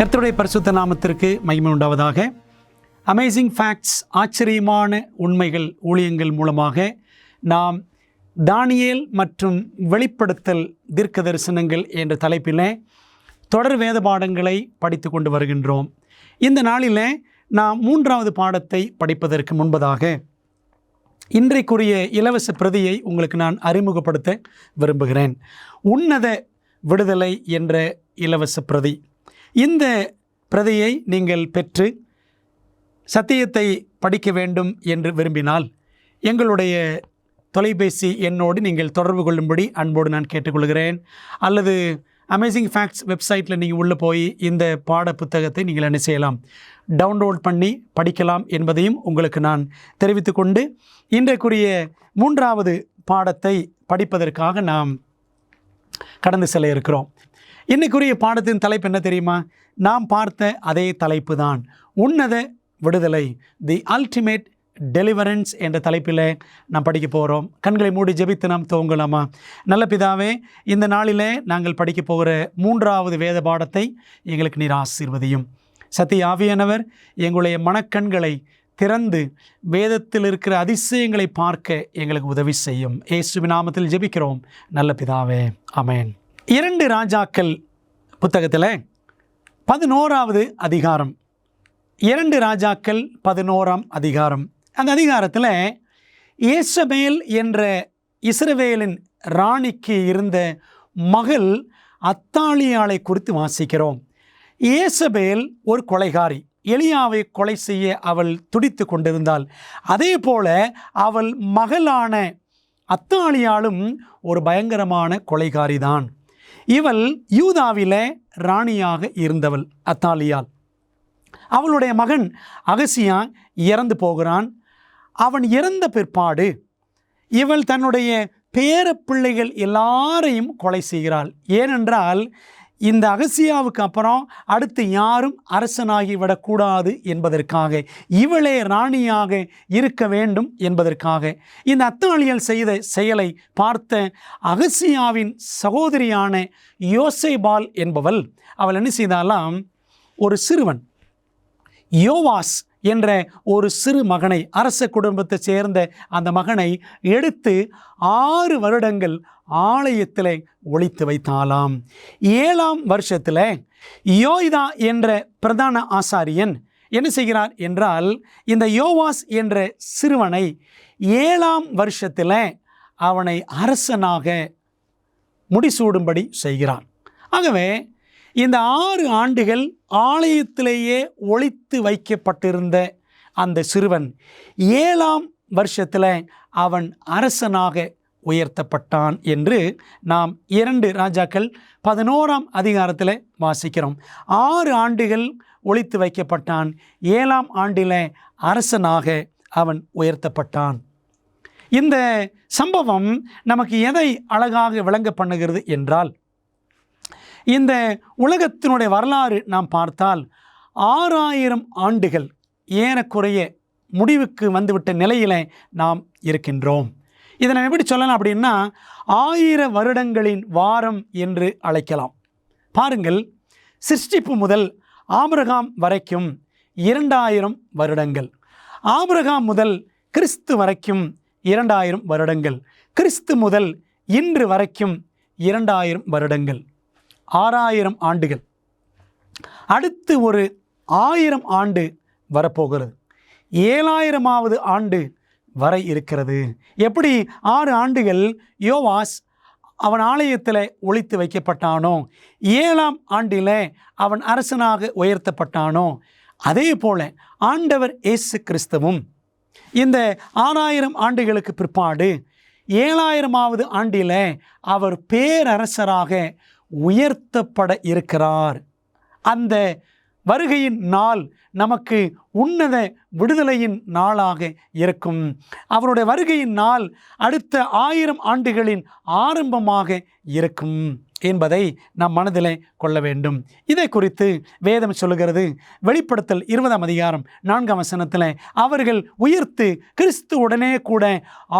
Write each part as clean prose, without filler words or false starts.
கர்த்தருடைய பரிசுத்த நாமத்திற்கு மகிமை உண்டாவதாக. அமேசிங் ஃபேக்ட்ஸ், ஆச்சரியமான உண்மைகள் ஊழியங்கள் மூலமாக நாம் தானியேல் மற்றும் வெளிப்படுத்தல் தீர்க்க தரிசனங்கள் என்ற தலைப்பில் தொடர் வேத பாடங்களை படித்து கொண்டு வருகின்றோம். இந்த நாளில் நாம் 3வது பாடத்தை படிப்பதற்கு முன்பதாக இன்றைக்குரிய இலவச பிரதியை உங்களுக்கு நான் அறிமுகப்படுத்த விரும்புகிறேன். உன்னத விடுதலை என்ற இலவச பிரதி. இந்த பிரதியை நீங்கள் பெற்று சத்தியத்தை படிக்க வேண்டும் என்று விரும்பினால் எங்களுடைய தொலைபேசி எண்ணோடு நீங்கள் தொடர்பு கொள்ளும்படி அன்போடு நான் கேட்டுக்கொள்கிறேன். அல்லது அமேசிங் ஃபேக்ட்ஸ் வெப்சைட்டில் நீங்கள் உள்ளே போய் இந்த பாட புத்தகத்தை நீங்கள் என்ன செய்யலாம், டவுன்லோட் பண்ணி படிக்கலாம் என்பதையும் உங்களுக்கு நான் தெரிவித்து கொண்டு இன்றைக்குரிய 3வது பாடத்தை படிப்பதற்காக நாம் கடந்து செல்ல இருக்கிறோம். இன்றைக்குரிய பாடத்தின் தலைப்பு என்ன தெரியுமா? நாம் பார்த்த அதே தலைப்பு தான், உன்னத விடுதலை, தி அல்டிமேட் டெலிவரன்ஸ் என்ற தலைப்பில் நாம் படிக்க போகிறோம். கண்களை மூடி ஜெபித்து நாம் துவங்கலாமா? நல்ல பிதாவே, இந்த நாளிலே நாங்கள் படிக்க போகிற 3வது வேத பாடத்தை எங்களுக்கு நீர் ஆசீர்வதியும். சத்திய ஆவியானவர் எங்களுடைய மனக்கண்களை திறந்து வேதத்தில் இருக்கிற அதிசயங்களை பார்க்க எங்களுக்கு உதவி செய்யும். இயேசுவின் நாமத்தில் ஜெபிக்கிறோம் நல்ல பிதாவே, ஆமென். 2 ராஜாக்கள் புத்தகத்தில் 11வது அதிகாரம், 2 ராஜாக்கள் 11ஆம் அதிகாரம். அந்த அதிகாரத்தில் ஏசபேல் என்ற இஸ்ரவேலின் ராணிக்கு இருந்த மகள் அத்தாலியாளை குறித்து வாசிக்கிறோம். ஏசபேல் ஒரு கொலைகாரி. எலியாவை கொலை செய்ய அவள் துடித்து கொண்டிருந்தாள். அதே போல அவள் மகளான அத்தாலியாளும் ஒரு பயங்கரமான கொலைகாரிதான். இவள் யூதாவிலே ராணியாக இருந்தவள் அத்தாலியாள். அவளுடைய மகன் அகசியா இறந்து போகிறான். அவன் இறந்த பிற்பாடு இவள் தன்னுடைய பேர பிள்ளைகள் எல்லாரையும் கொலை செய்கிறாள். ஏனென்றால் இந்த அகசியாவுக்கு அப்புறம் அடுத்து யாரும் அரசனாகிவிடக்கூடாது என்பதற்காக, இவளே ராணியாக இருக்க வேண்டும் என்பதற்காக. இந்த அத்தாலியாள் செய்த செயலை பார்த்த அகசியாவின் சகோதரியான யோசேபால் என்பவள், அவள் என்ன செய்தாலாம், ஒரு சிறுவன் யோவாஸ் என்ற ஒரு சிறு மகனை, அரச குடும்பத்தை சேர்ந்த அந்த மகனை எடுத்து 6 வருடங்கள் ஆலயத்தில் ஒளித்து வைத்தாலாம். 7ஆம் வருஷத்தில் யோய்தா என்ற பிரதான ஆசாரியன் என்ன செய்கிறார் என்றால், இந்த யோவாஸ் என்ற சிறுவனை 7ஆம் வருஷத்தில் அவனை அரசனாக முடிசூடும்படி செய்கிறான். ஆகவே இந்த 6 ஆண்டுகள் ஆலயத்திலேயே ஒளித்து வைக்கப்பட்டிருந்த அந்த சிறுவன் 7ஆம் வருஷத்தில் அவன் அரசனாக உயர்த்தப்பட்டான் என்று நாம் 2 ராஜாக்கள் 11ஆம் அதிகாரத்தில் வாசிக்கிறோம். 6 ஆண்டுகள் ஒளித்து வைக்கப்பட்டான். 7ஆம் ஆண்டில் அரசனாக அவன் உயர்த்தப்பட்டான். இந்த சம்பவம் நமக்கு எதை அழகாக விளங்க பண்ணுகிறது என்றால், இந்த உலகத்தினுடைய வரலாறு நாம் பார்த்தால் 6000 ஆண்டுகள் ஏறக்குறைய முடிவுக்கு வந்துவிட்ட நிலையில் நாம் இருக்கின்றோம். இதை நம்ம எப்படி சொல்லலாம் அப்படின்னா, 1000 வருடங்களின் வாரம் என்று அழைக்கலாம். பாருங்கள், சிருஷ்டிப்பு முதல் ஆபிரகாம் வரைக்கும் 2000 வருடங்கள், ஆபிரகாம் முதல் கிறிஸ்து வரைக்கும் 2000 வருடங்கள், கிறிஸ்து முதல் இன்று வரைக்கும் 2000 வருடங்கள், 6000 ஆண்டுகள். அடுத்து ஒரு 1000 ஆண்டு வரப்போகிறது. 7000வது ஆண்டு வரை இருக்கிறது. எப்படி 6 ஆண்டுகள் யோவாஸ் அவன் ஆலயத்தில் ஒளித்து வைக்கப்பட்டானோ, 7ஆம் ஆண்டில் அவன் அரசனாக உயர்த்தப்பட்டானோ, அதே போல ஆண்டவர் இயேசு கிறிஸ்துவும் இந்த 6000 ஆண்டுகளுக்கு பிற்பாடு 7000வது ஆண்டில் அவர் பேரரசராக உயர்த்தப்பட இருக்கிறார். அந்த வருகையின் நாள் நமக்கு உன்னத விடுதலையின் நாளாக இருக்கும். அவருடைய வருகையின் நாள் அடுத்த 1000 ஆண்டுகளின் ஆரம்பமாக இருக்கும் என்பதை நாம் மனதில் கொள்ள வேண்டும். இதை குறித்து வேதம் சொல்லுகிறது. வெளிப்படுத்தல் 20ஆம் அதிகாரம் 4ஆம் வசனத்தில் அவர்கள் உயிர்த்து கிறிஸ்து உடனே கூட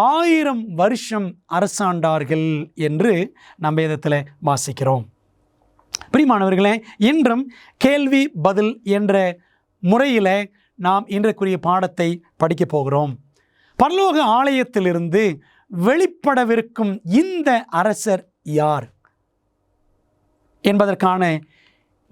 1000 வருஷம் அரசாண்டார்கள் என்று நாம் வேதத்தில் வாசிக்கிறோம். பிரியமானவர்களே, இன்றும் கேள்வி பதில் என்ற முறையில் நாம் இன்றைக்குரிய பாடத்தை படிக்கப் போகிறோம். பரலோக ஆலயத்திலிருந்து வெளிப்படவிருக்கும் இந்த அரசர் யார் என்பதற்கான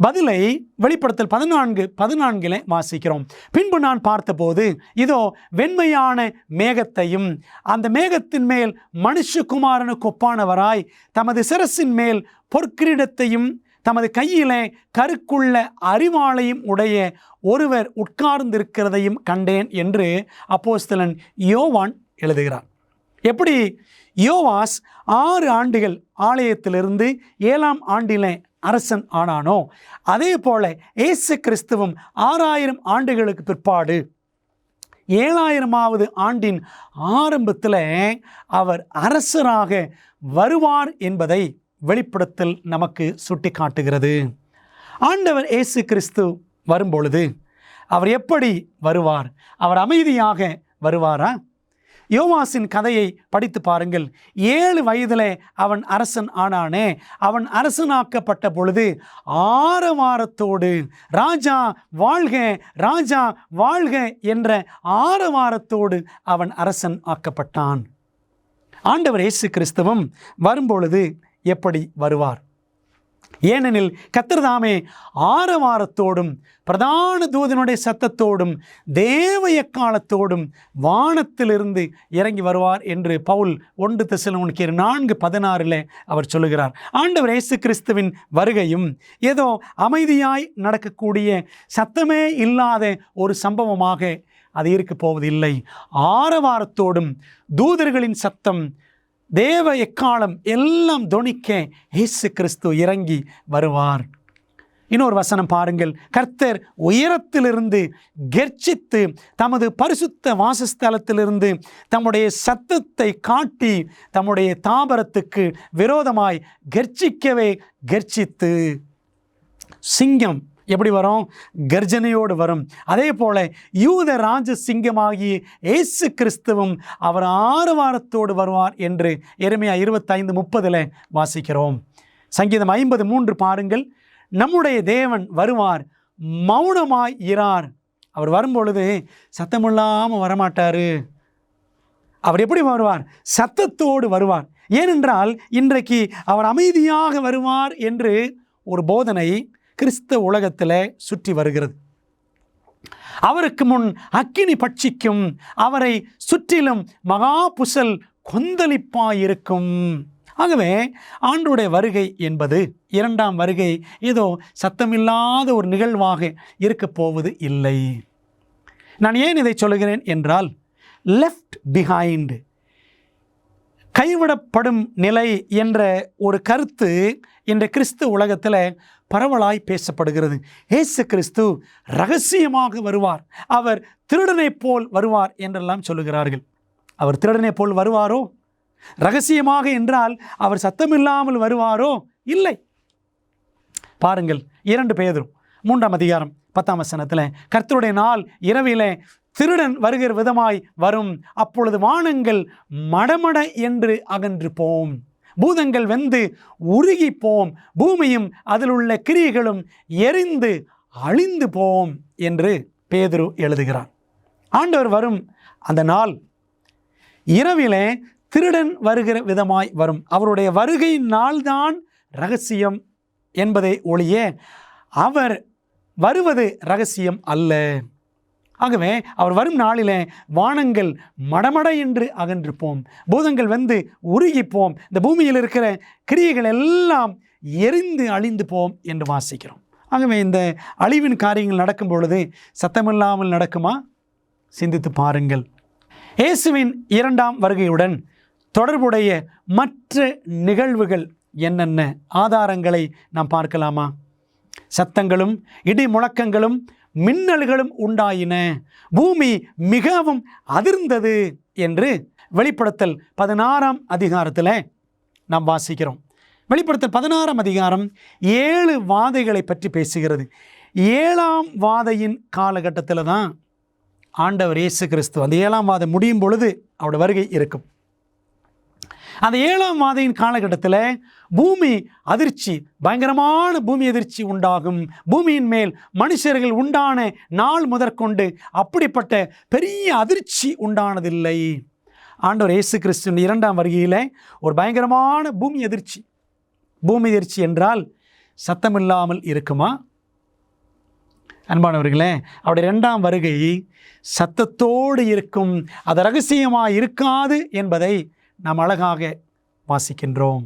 பதிலை வெளிப்படுத்தல் 14:14 வாசிக்கிறோம். பின்பு நான் பார்த்தபோது இதோ வெண்மையான மேகத்தையும் அந்த மேகத்தின் மேல் மனுஷகுமாரனுக்கு ஒப்பானவராய் தமது சிரசின் மேல் பொற்கிரீடத்தையும் தமது கையிலே கருக்குள்ள அரிவாளையும் உடைய ஒருவர் உட்கார்ந்திருக்கிறதையும் கண்டேன் என்று அப்போஸ்தலன் யோவான் எழுதுகிறார். எப்படி யோவாஸ் 6 ஆண்டுகள் ஆலயத்திலிருந்து 7ஆம் ஆண்டிலே அரசன் ஆனானோ, அதே போல இயேசு கிறிஸ்துவும் 6000 ஆண்டுகளுக்கு பிற்பாடு 7000வது ஆண்டின் ஆரம்பத்தில் அவர் அரசராக வருவார் என்பதை வெளிப்படுத்தல் நமக்கு சுட்டி காட்டுகிறது. ஆண்டவர் இயேசு கிறிஸ்து வரும்பொழுது அவர் எப்படி வருவார்? அவர் அமைதியாக வருவாரா? யோவாசின் கதையை படித்து பாருங்கள். 7 வயதிலே அவன் அரசன் ஆனானே, அவன் அரசனாக்கப்பட்ட பொழுது ஆரவாரத்தோடு ராஜா வாழ்க ராஜா வாழ்க என்ற ஆரவாரத்தோடு அவன் அரசன் ஆக்கப்பட்டான். ஆண்டவர் இயேசு கிறிஸ்துவும் வரும்பொழுது எப்படி வருவார்? ஏனெனில் கர்த்தர் தாமே ஆரவாரத்தோடும் பிரதான தூதனுடைய சத்தத்தோடும் தேவ எக்காலத்தோடும் வானத்திலிருந்து இறங்கி வருவார் என்று பவுல் 1 தெசலோனிக்கேயர் 4:16 அவர் சொல்லுகிறார். ஆண்டவர் இயேசு கிறிஸ்துவின் வருகையும் ஏதோ அமைதியாய் நடக்கக்கூடிய சத்தமே இல்லாத ஒரு சம்பவமாக அது இருக்க போவதில்லை. ஆரவாரத்தோடும் தூதர்களின் சத்தம் தேவ எக்காலம் எல்லாம் தொனிக்க இயேசு கிறிஸ்து இறங்கி வருவார். இன்னொரு வசனம் பாருங்கள். கர்த்தர் உயரத்திலிருந்து கெர்ச்சித்து தமது பரிசுத்த வாசஸ்தலத்திலிருந்து தம்முடைய சத்தத்தை காட்டி தம்முடைய தாபரத்துக்கு விரோதமாய் கெர்ச்சிக்கவே கெர்ச்சித்து, சிங்கம் எப்படி வரும்? கர்ஜனையோடு வரும். அதே போல யூத ராஜ சிங்கமாகி இயேசு கிறிஸ்துவும் அவர் ஆரவாரத்தோடு வருவார் என்று எரேமியா 25:30 வாசிக்கிறோம். சங்கீதம் 53 பாருங்கள். நம்முடைய தேவன் வருவார், மௌனமாய் இரார். அவர் வரும்பொழுது சத்தமில்லாமல் வரமாட்டார். அவர் எப்படி வருவார்? சத்தத்தோடு வருவார். ஏனென்றால் இன்றைக்கு அவர் அமைதியாக வருவார் என்று ஒரு போதனை கிறிஸ்தவ உலகத்தில் சுற்றி வருகிறது. அவருக்கு முன் அக்கினி பட்சிக்கும், அவரை சுற்றிலும் மகா புசல் கொந்தளிப்பாயிருக்கும். ஆகவே ஆண்டவருடைய வருகை என்பது 2ஆம் வருகை ஏதோ சத்தமில்லாத ஒரு நிகழ்வாக இருக்க போவது இல்லை. நான் ஏன் இதை சொல்லுகிறேன் என்றால், லெஃப்ட் பிஹைண்ட், கைவிடப்படும் நிலை என்ற ஒரு கருத்து இன்று கிறிஸ்து உலகத்தில் பரவலாய் பேசப்படுகிறது. இயேசு கிறிஸ்து ரகசியமாக வருவார், அவர் திருடனைப் போல் வருவார் என்றெல்லாம் சொல்லுகிறார்கள். அவர் திருடனைப் போல் வருவாரோ? ரகசியமாக என்றால் அவர் சத்தமில்லாமல் வருவாரோ? இல்லை. பாருங்கள், 2 பேதுரு 3ஆம் அதிகாரம் 10ஆம் வசனத்தில், கர்த்தருடைய நாள் இரவிலே திருடன் வருகிற விதமாய் வரும், அப்பொழுது வானங்கள் மடமட என்று அகன்று போம், பூதங்கள் வெந்து உருகி போம், பூமியும் அதில் உள்ள கிரியைகளும் எரிந்து அழிந்து போம் என்று பேதுரு எழுதுகிறார். ஆண்டவர் வரும் அந்த நாள் இரவிலே திருடன் வருகிற விதமாய் வரும். அவருடைய வருகை நாள்தான் ரகசியம் என்பதை ஒழிய அவர் வருவது ரகசியம் அல்ல. ஆகவே அவர் வரும் நாளிலே வானங்கள் மடமட என்று அகன்று போம், பூதங்கள் வந்து உருகி போம், இந்த பூமியில் இருக்கிற கிரியைகள் எல்லாம் எரிந்து அழிந்து போம் என்று வாசிக்கிறோம். ஆகவே இந்த அழிவின் காரியங்கள் நடக்கும் பொழுது சத்தமில்லாமல் நடக்குமா? சிந்தித்து பாருங்கள். இயேசுவின் 2ஆம் வருகையுடன் தொடர்புடைய மற்ற நிகழ்வுகள் என்னென்ன ஆதாரங்களை நாம் பார்க்கலாமா? சத்தங்களும் இடி முழக்கங்களும் மின்னல்களும் உண்டாயின, பூமி மிகவும் அதிர்ந்தது என்று வெளிப்படுத்தல் 16ஆம் அதிகாரத்தில் நாம் வாசிக்கிறோம். வெளிப்படுத்தல் 16ஆம் அதிகாரம் 7 வாதைகளை பற்றி பேசுகிறது. 7ஆம் வாதையின் காலகட்டத்தில் தான் ஆண்டவர் இயேசு கிறிஸ்து, அந்த 7ஆம் வாதை முடியும் பொழுது அவருடைய வருகை இருக்கும். அந்த 7ஆம் வாதையின் காலகட்டத்தில் பூமி அதிர்ச்சி, பயங்கரமான பூமி அதிர்ச்சி உண்டாகும். பூமியின் மேல் மனுஷர்கள் உண்டான நாள் முதற்கொண்டு அப்படிப்பட்ட பெரிய அதிர்ச்சி உண்டானதில்லை. ஆண்டவர் இயேசு கிறிஸ்துவின் 2ஆம் வருகையில் ஒரு பயங்கரமான பூமி அதிர்ச்சி. பூமி அதிர்ச்சி என்றால் சத்தமில்லாமல் இருக்குமா? அன்பானவர்களே, அவருடைய 2ஆம் வருகை சத்தத்தோடு இருக்கும். அது ரகசியமாக இருக்காது என்பதை நாம் அழகாக வாசிக்கின்றோம்.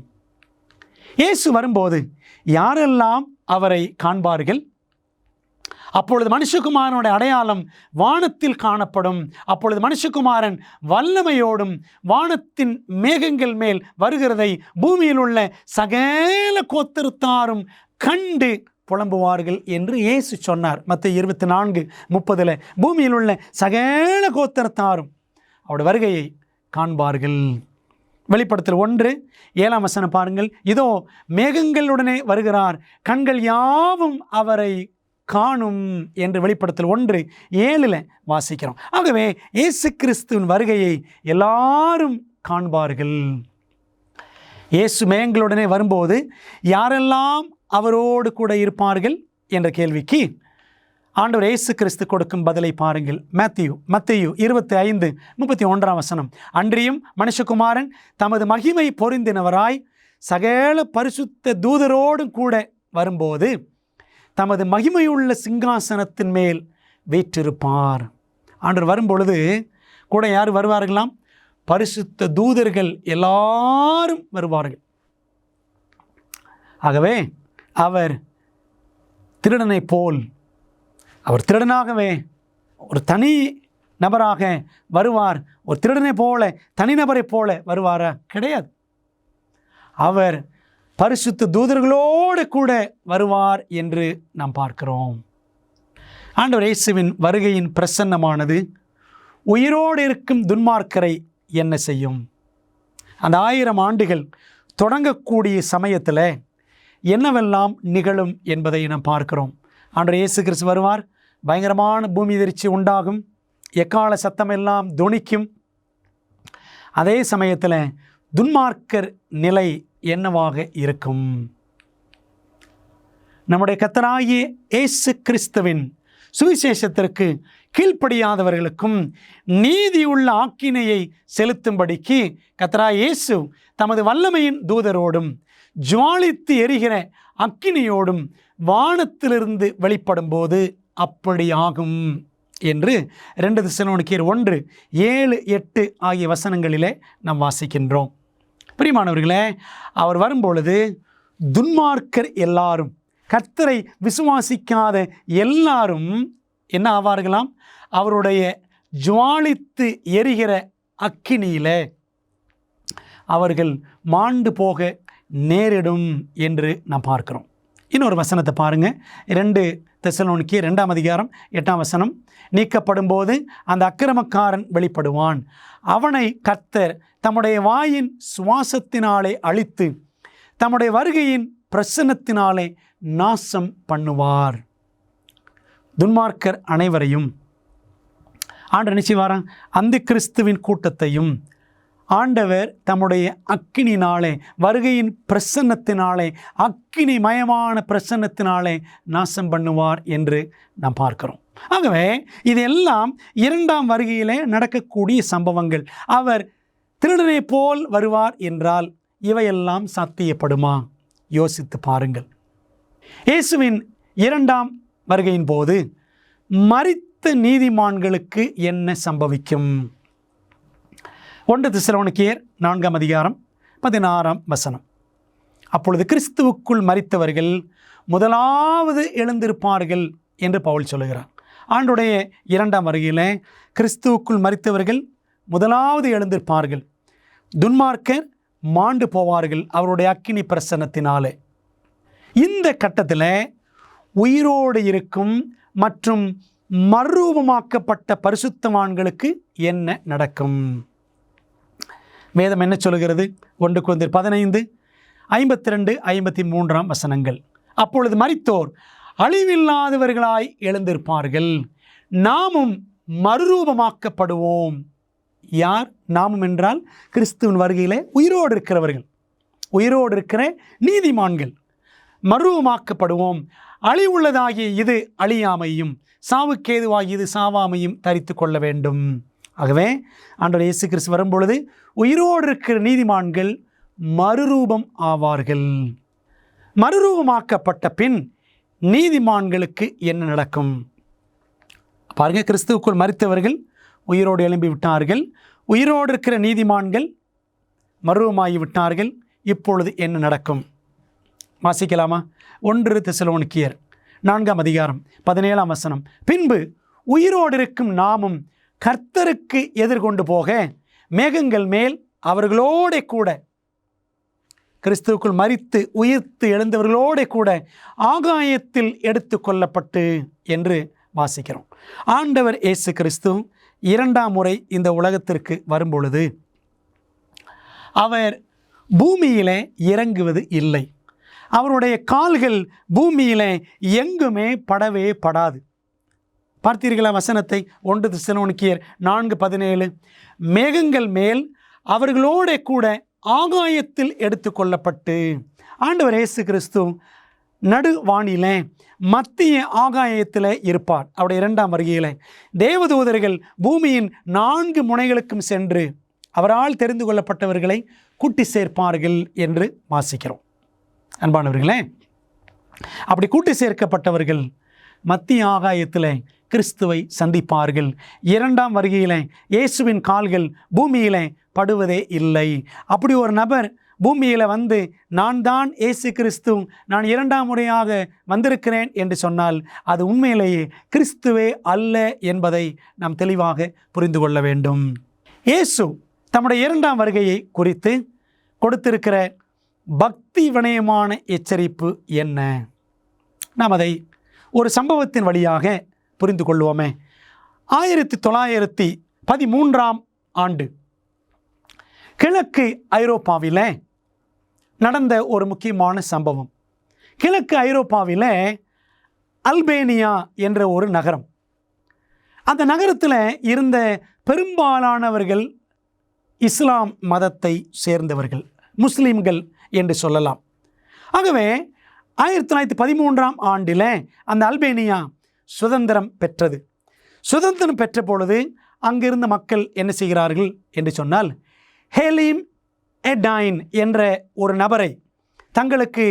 இயேசு வரும்போது யாரெல்லாம் அவரை காண்பார்கள்? அப்பொழுது மனுஷகுமாரனுடைய அடையாளம் வானத்தில் காணப்படும். அப்பொழுது மனுஷகுமாரன் வல்லமையோடும் வானத்தின் மேகங்கள் மேல் வருகிறதை பூமியில் உள்ள சகல கோத்திரத்தாரும் கண்டு புலம்புவார்கள் என்று இயேசு சொன்னார். மத்தேயு 24:30 பூமியில் உள்ள சகல கோத்திரத்தாரும் அவருடைய வருகையை காண்பார்கள். வெளிப்படுத்தல் 1:7 பாருங்கள். இதோ மேகங்களுடனே வருகிறார், கண்கள் யாவும் அவரை காணும் என்று வெளிப்படுத்தல் 1:7 வாசிக்கிறோம். ஆகவே இயேசு கிறிஸ்துவின் வருகையை எல்லாரும் காண்பார்கள். இயேசு மேகங்களுடனே வரும்போது யாரெல்லாம் அவரோடு கூட இருப்பார்கள் என்ற கேள்விக்கு ஆண்டவர் இயேசு கிறிஸ்து கொடுக்கும் பதிலை பாருங்கள். மத்தேயு 25:31 அன்றியும் மனுஷகுமாரன் தமது மகிமை பொருந்தினவராய் சகல பரிசுத்த தூதரோடும் கூட வரும்போது தமது மகிமையுள்ள சிங்காசனத்தின் மேல் வீற்றிருப்பார். ஆண்டவர் வரும்பொழுது கூட யார் வருவார்களாம்? பரிசுத்த தூதர்கள் எல்லாரும் வருவார்கள். ஆகவே அவர் திருடனை போல், அவர் திருடனாகவே ஒரு தனி நபராக வருவார். ஒரு திருடனை போல, தனிநபரை போல வருவாரா? கிடையாது. அவர் பரிசுத்த தூதர்களோடு கூட வருவார் என்று நாம் பார்க்கிறோம். ஆண்டவர் இயேசுவின் வருகையின் பிரசன்னமானது உயிரோடு இருக்கும் துன்மார்க்கரை என்ன செய்யும்? அந்த 1000 ஆண்டுகள் தொடங்கக்கூடிய சமயத்தில் என்னவெல்லாம் நிகழும் என்பதை நாம் பார்க்கிறோம். ஆண்டவர் இயேசு கிறிஸ்து வருவார், பயங்கரமான பூமி அதிர்ச்சி உண்டாகும், எக்கால சத்தமெல்லாம் தொனிக்கும். அதே சமயத்தில் துன்மார்க்கர் நிலை என்னவாக இருக்கும்? நம்முடைய கர்த்தராகிய இயேசு கிறிஸ்துவின் சுவிசேஷத்திற்கு கீழ்ப்படியாதவர்களுக்கும் நீதியுள்ள ஆக்கினையை செலுத்தும்படிக்கு கர்த்தராகிய இயேசு தமது வல்லமையின் தூதரோடும் ஜுவாலித்து எரிகிற அக்கினியோடும் வானத்திலிருந்து வெளிப்படும் போது அப்படியாகும் என்று 2 தெசலோனிக்கேயர் 1:7-8 ஆகிய வசனங்களிலே நாம் வாசிக்கின்றோம். பிரியமானவர்களே, அவர் வரும்பொழுது துன்மார்க்கர் எல்லாரும், கர்த்தரை விசுவாசிக்காத எல்லாரும் என்ன ஆவார்களாம்? அவருடைய ஜுவாலித்து எரிகிற அக்கினியிலே அவர்கள் மாண்டு போக நேரிடும் என்று நாம் பார்க்கிறோம். இன்னொரு வசனத்தை பாருங்க. 2 தெசலோனிக்கேயர் 2:8 நீக்கப்படும் போது அந்த அக்கிரமக்காரன் வெளிப்படுவான், அவனை கர்த்தர் தம்முடைய வாயின் சுவாசத்தினாலே அழித்து தம்முடைய வருகையின் பிரசன்னத்தினாலே நாசம் பண்ணுவார். துன்மார்க்கர் அனைவரையும் ஆண்டவர் நிச்சயவாரா அந்த கிறிஸ்துவின் கூட்டத்தையும் ஆண்டவர் தம்முடைய அக்கினினாலே, வருகையின் பிரசன்னத்தினாலே, அக்கினி மயமான பிரசன்னத்தினாலே நாசம் பண்ணுவார் என்று நாம் பார்க்கிறோம். ஆகவே இதெல்லாம் 2ஆம் வருகையிலே நடக்கக்கூடிய சம்பவங்கள். அவர் திருடனை போல் வருவார் என்றால் இவையெல்லாம் சாத்தியப்படுமா? யோசித்து பாருங்கள். இயேசுவின் 2ஆம் வருகையின் போது மரித்த நீதிமான்களுக்கு என்ன சம்பவிக்கும்? 1 தெசலோனிக்கேயர் 4:16 அப்பொழுது கிறிஸ்துவுக்குள் மரித்தவர்கள் முதலாவது எழுந்திருப்பார்கள் என்று பவுல் சொல்லுகிறார். ஆண்டுடைய 2ஆம் வருகையிலே கிறிஸ்துவுக்குள் மரித்தவர்கள் முதலாவது எழுந்திருப்பார்கள். துன்மார்க்கர் மாண்டு போவார்கள் அவருடைய அக்கினி பிரசன்னத்தினாலே. இந்த கட்டத்தில் உயிரோடு இருக்கும் மற்றும் மறுரூபமாக்கப்பட்ட பரிசுத்தவான்களுக்கு என்ன நடக்கும்? வேதம் என்ன சொல்கிறது? 1 கொரிந்தியர் 15:52-53 அப்பொழுது மரித்தோர் அழிவில்லாதவர்களாய் எழுந்திருப்பார்கள், நாமும் மறுரூபமாக்கப்படுவோம். யார் நாமும் என்றால் கிறிஸ்துவின் வருகையிலே உயிரோடு இருக்கிறவர்கள். உயிரோடு இருக்கிற நீதிமான்கள் மறுரூபமாக்கப்படுவோம். அழிவுள்ளதாகிய இது அழியாமையும் சாவுக்கேதுவாகிய இது சாவாமையும் தரித்து கொள்ள வேண்டும். ஆகவே ஆண்டவர் இயேசு கிறிஸ்து வரும்பொழுது உயிரோடு இருக்கிற நீதிமான்கள் மறுரூபம் ஆவார்கள். மறுரூபமாக்கப்பட்ட பின் நீதிமான்களுக்கு என்ன நடக்கும் பாருங்க. கிறிஸ்துவுக்குள் மரித்தவர்கள் உயிரோடு எழும்பி விட்டார்கள். உயிரோடு இருக்கிற நீதிமான்கள் மறுரூபமாகி விட்டார்கள். இப்பொழுது என்ன நடக்கும் வாசிக்கலாமா? 1 தெசலோனிக்கேயர் 4ஆம் அதிகாரம் 17ஆம் வசனம். பின்பு உயிரோடு இருக்கும் நாமும் கர்த்தருக்கு எதிர்கொண்டு போக மேகங்கள் மேல் அவர்களோட கூட, கிறிஸ்துவுக்குள் மரித்து உயிர்த்து எழுந்தவர்களோட கூட ஆகாயத்தில் எடுத்து கொள்ளப்பட்டு என்று வாசிக்கிறோம். ஆண்டவர் இயேசு கிறிஸ்து 2ஆம் முறை இந்த உலகத்திற்கு வரும்பொழுது அவர் பூமியிலே இறங்குவது இல்லை. அவருடைய கால்கள் பூமியிலே எங்குமே படவே படாது. பார்த்தீர்களா வசனத்தை? 1 தெசலோனிக்கேயர் 4:17. மேகங்கள் மேல் அவர்களோட கூட ஆகாயத்தில் எடுத்து கொள்ளப்பட்டு. ஆண்டவர் இயேசு கிறிஸ்து நடுவானிலே மத்திய ஆகாயத்தில் இருப்பார். அவருடைய 2ஆம் வருகையில் தேவதூதர்கள் பூமியின் 4 முனைகளுக்கும் சென்று அவரால் தெரிந்து கொள்ளப்பட்டவர்களை கூட்டி சேர்ப்பார்கள் என்று வாசிக்கிறோம். அன்பானவர்களே, அப்படி கூட்டி சேர்க்கப்பட்டவர்கள் மத்திய ஆகாயத்தில் கிறிஸ்துவை சந்திப்பார்கள். 2ஆம் வருகையில் இயேசுவின் கால்கள் பூமியில் படுவதே இல்லை. அப்படி ஒரு நபர் பூமியில் வந்து நான் தான் இயேசு கிறிஸ்து, நான் 2ஆம் முறையாக வந்திருக்கிறேன் என்று சொன்னால் அது உண்மையிலேயே கிறிஸ்துவே அல்ல என்பதை நாம் தெளிவாக புரிந்து கொள்ள வேண்டும். இயேசு தம்முடைய 2ஆம் வருகையை குறித்து கொடுத்திருக்கிற பக்தி வினயமான எச்சரிப்பு என்ன? நாம் அதை ஒரு சம்பவத்தின் வழியாக புரிந்து கொள்வோமே. 1913ஆம் ஆண்டு கிழக்கு ஐரோப்பாவில் நடந்த ஒரு முக்கியமான சம்பவம். கிழக்கு ஐரோப்பாவில் அல்பேனியா என்ற ஒரு நகரம். அந்த நகரத்தில் இருந்த பெரும்பாலானவர்கள் இஸ்லாம் மதத்தை சேர்ந்தவர்கள், முஸ்லீம்கள் என்று சொல்லலாம். ஆகவே 1913ஆம் ஆண்டில் அந்த அல்பேனியா சுதந்திரம் பெற்றது. சுதந்திரம் பெற்ற பொழுது அங்கிருந்த மக்கள் என்ன செய்கிறார்கள் என்று சொன்னால், ஹெலீம் எடைன் என்ற ஒரு நபரை தங்களுக்கு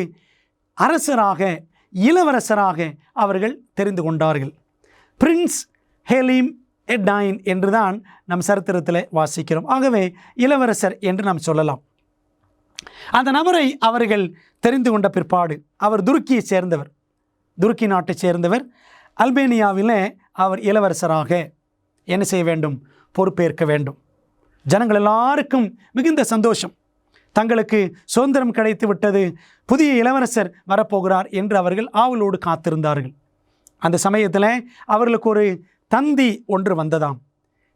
அரசராக, இளவரசராக அவர்கள் தெரிந்து கொண்டார்கள். பிரின்ஸ் ஹெலீம் எடைன் என்றுதான் நம் சரித்திரத்தில் வாசிக்கிறோம். ஆகவே இளவரசர் என்று நாம் சொல்லலாம். அந்த நபரை அவர்கள் தெரிந்து கொண்ட பிற்பாடு, அவர் துருக்கியை சேர்ந்தவர், துருக்கி நாட்டை சேர்ந்தவர். அல்பேனியாவில் அவர் இளவரசராக என்ன செய்ய வேண்டும்? பொறுப்பேற்க வேண்டும். ஜனங்கள் எல்லாருக்கும் மிகுந்த சந்தோஷம். தங்களுக்கு சுதந்திரம் கிடைத்து விட்டது, புதிய இளவரசர் வரப்போகிறார் என்று அவர்கள் ஆவலோடு காத்திருந்தார்கள். அந்த சமயத்தில் அவர்களுக்கு ஒரு தந்தி ஒன்று வந்ததாம்.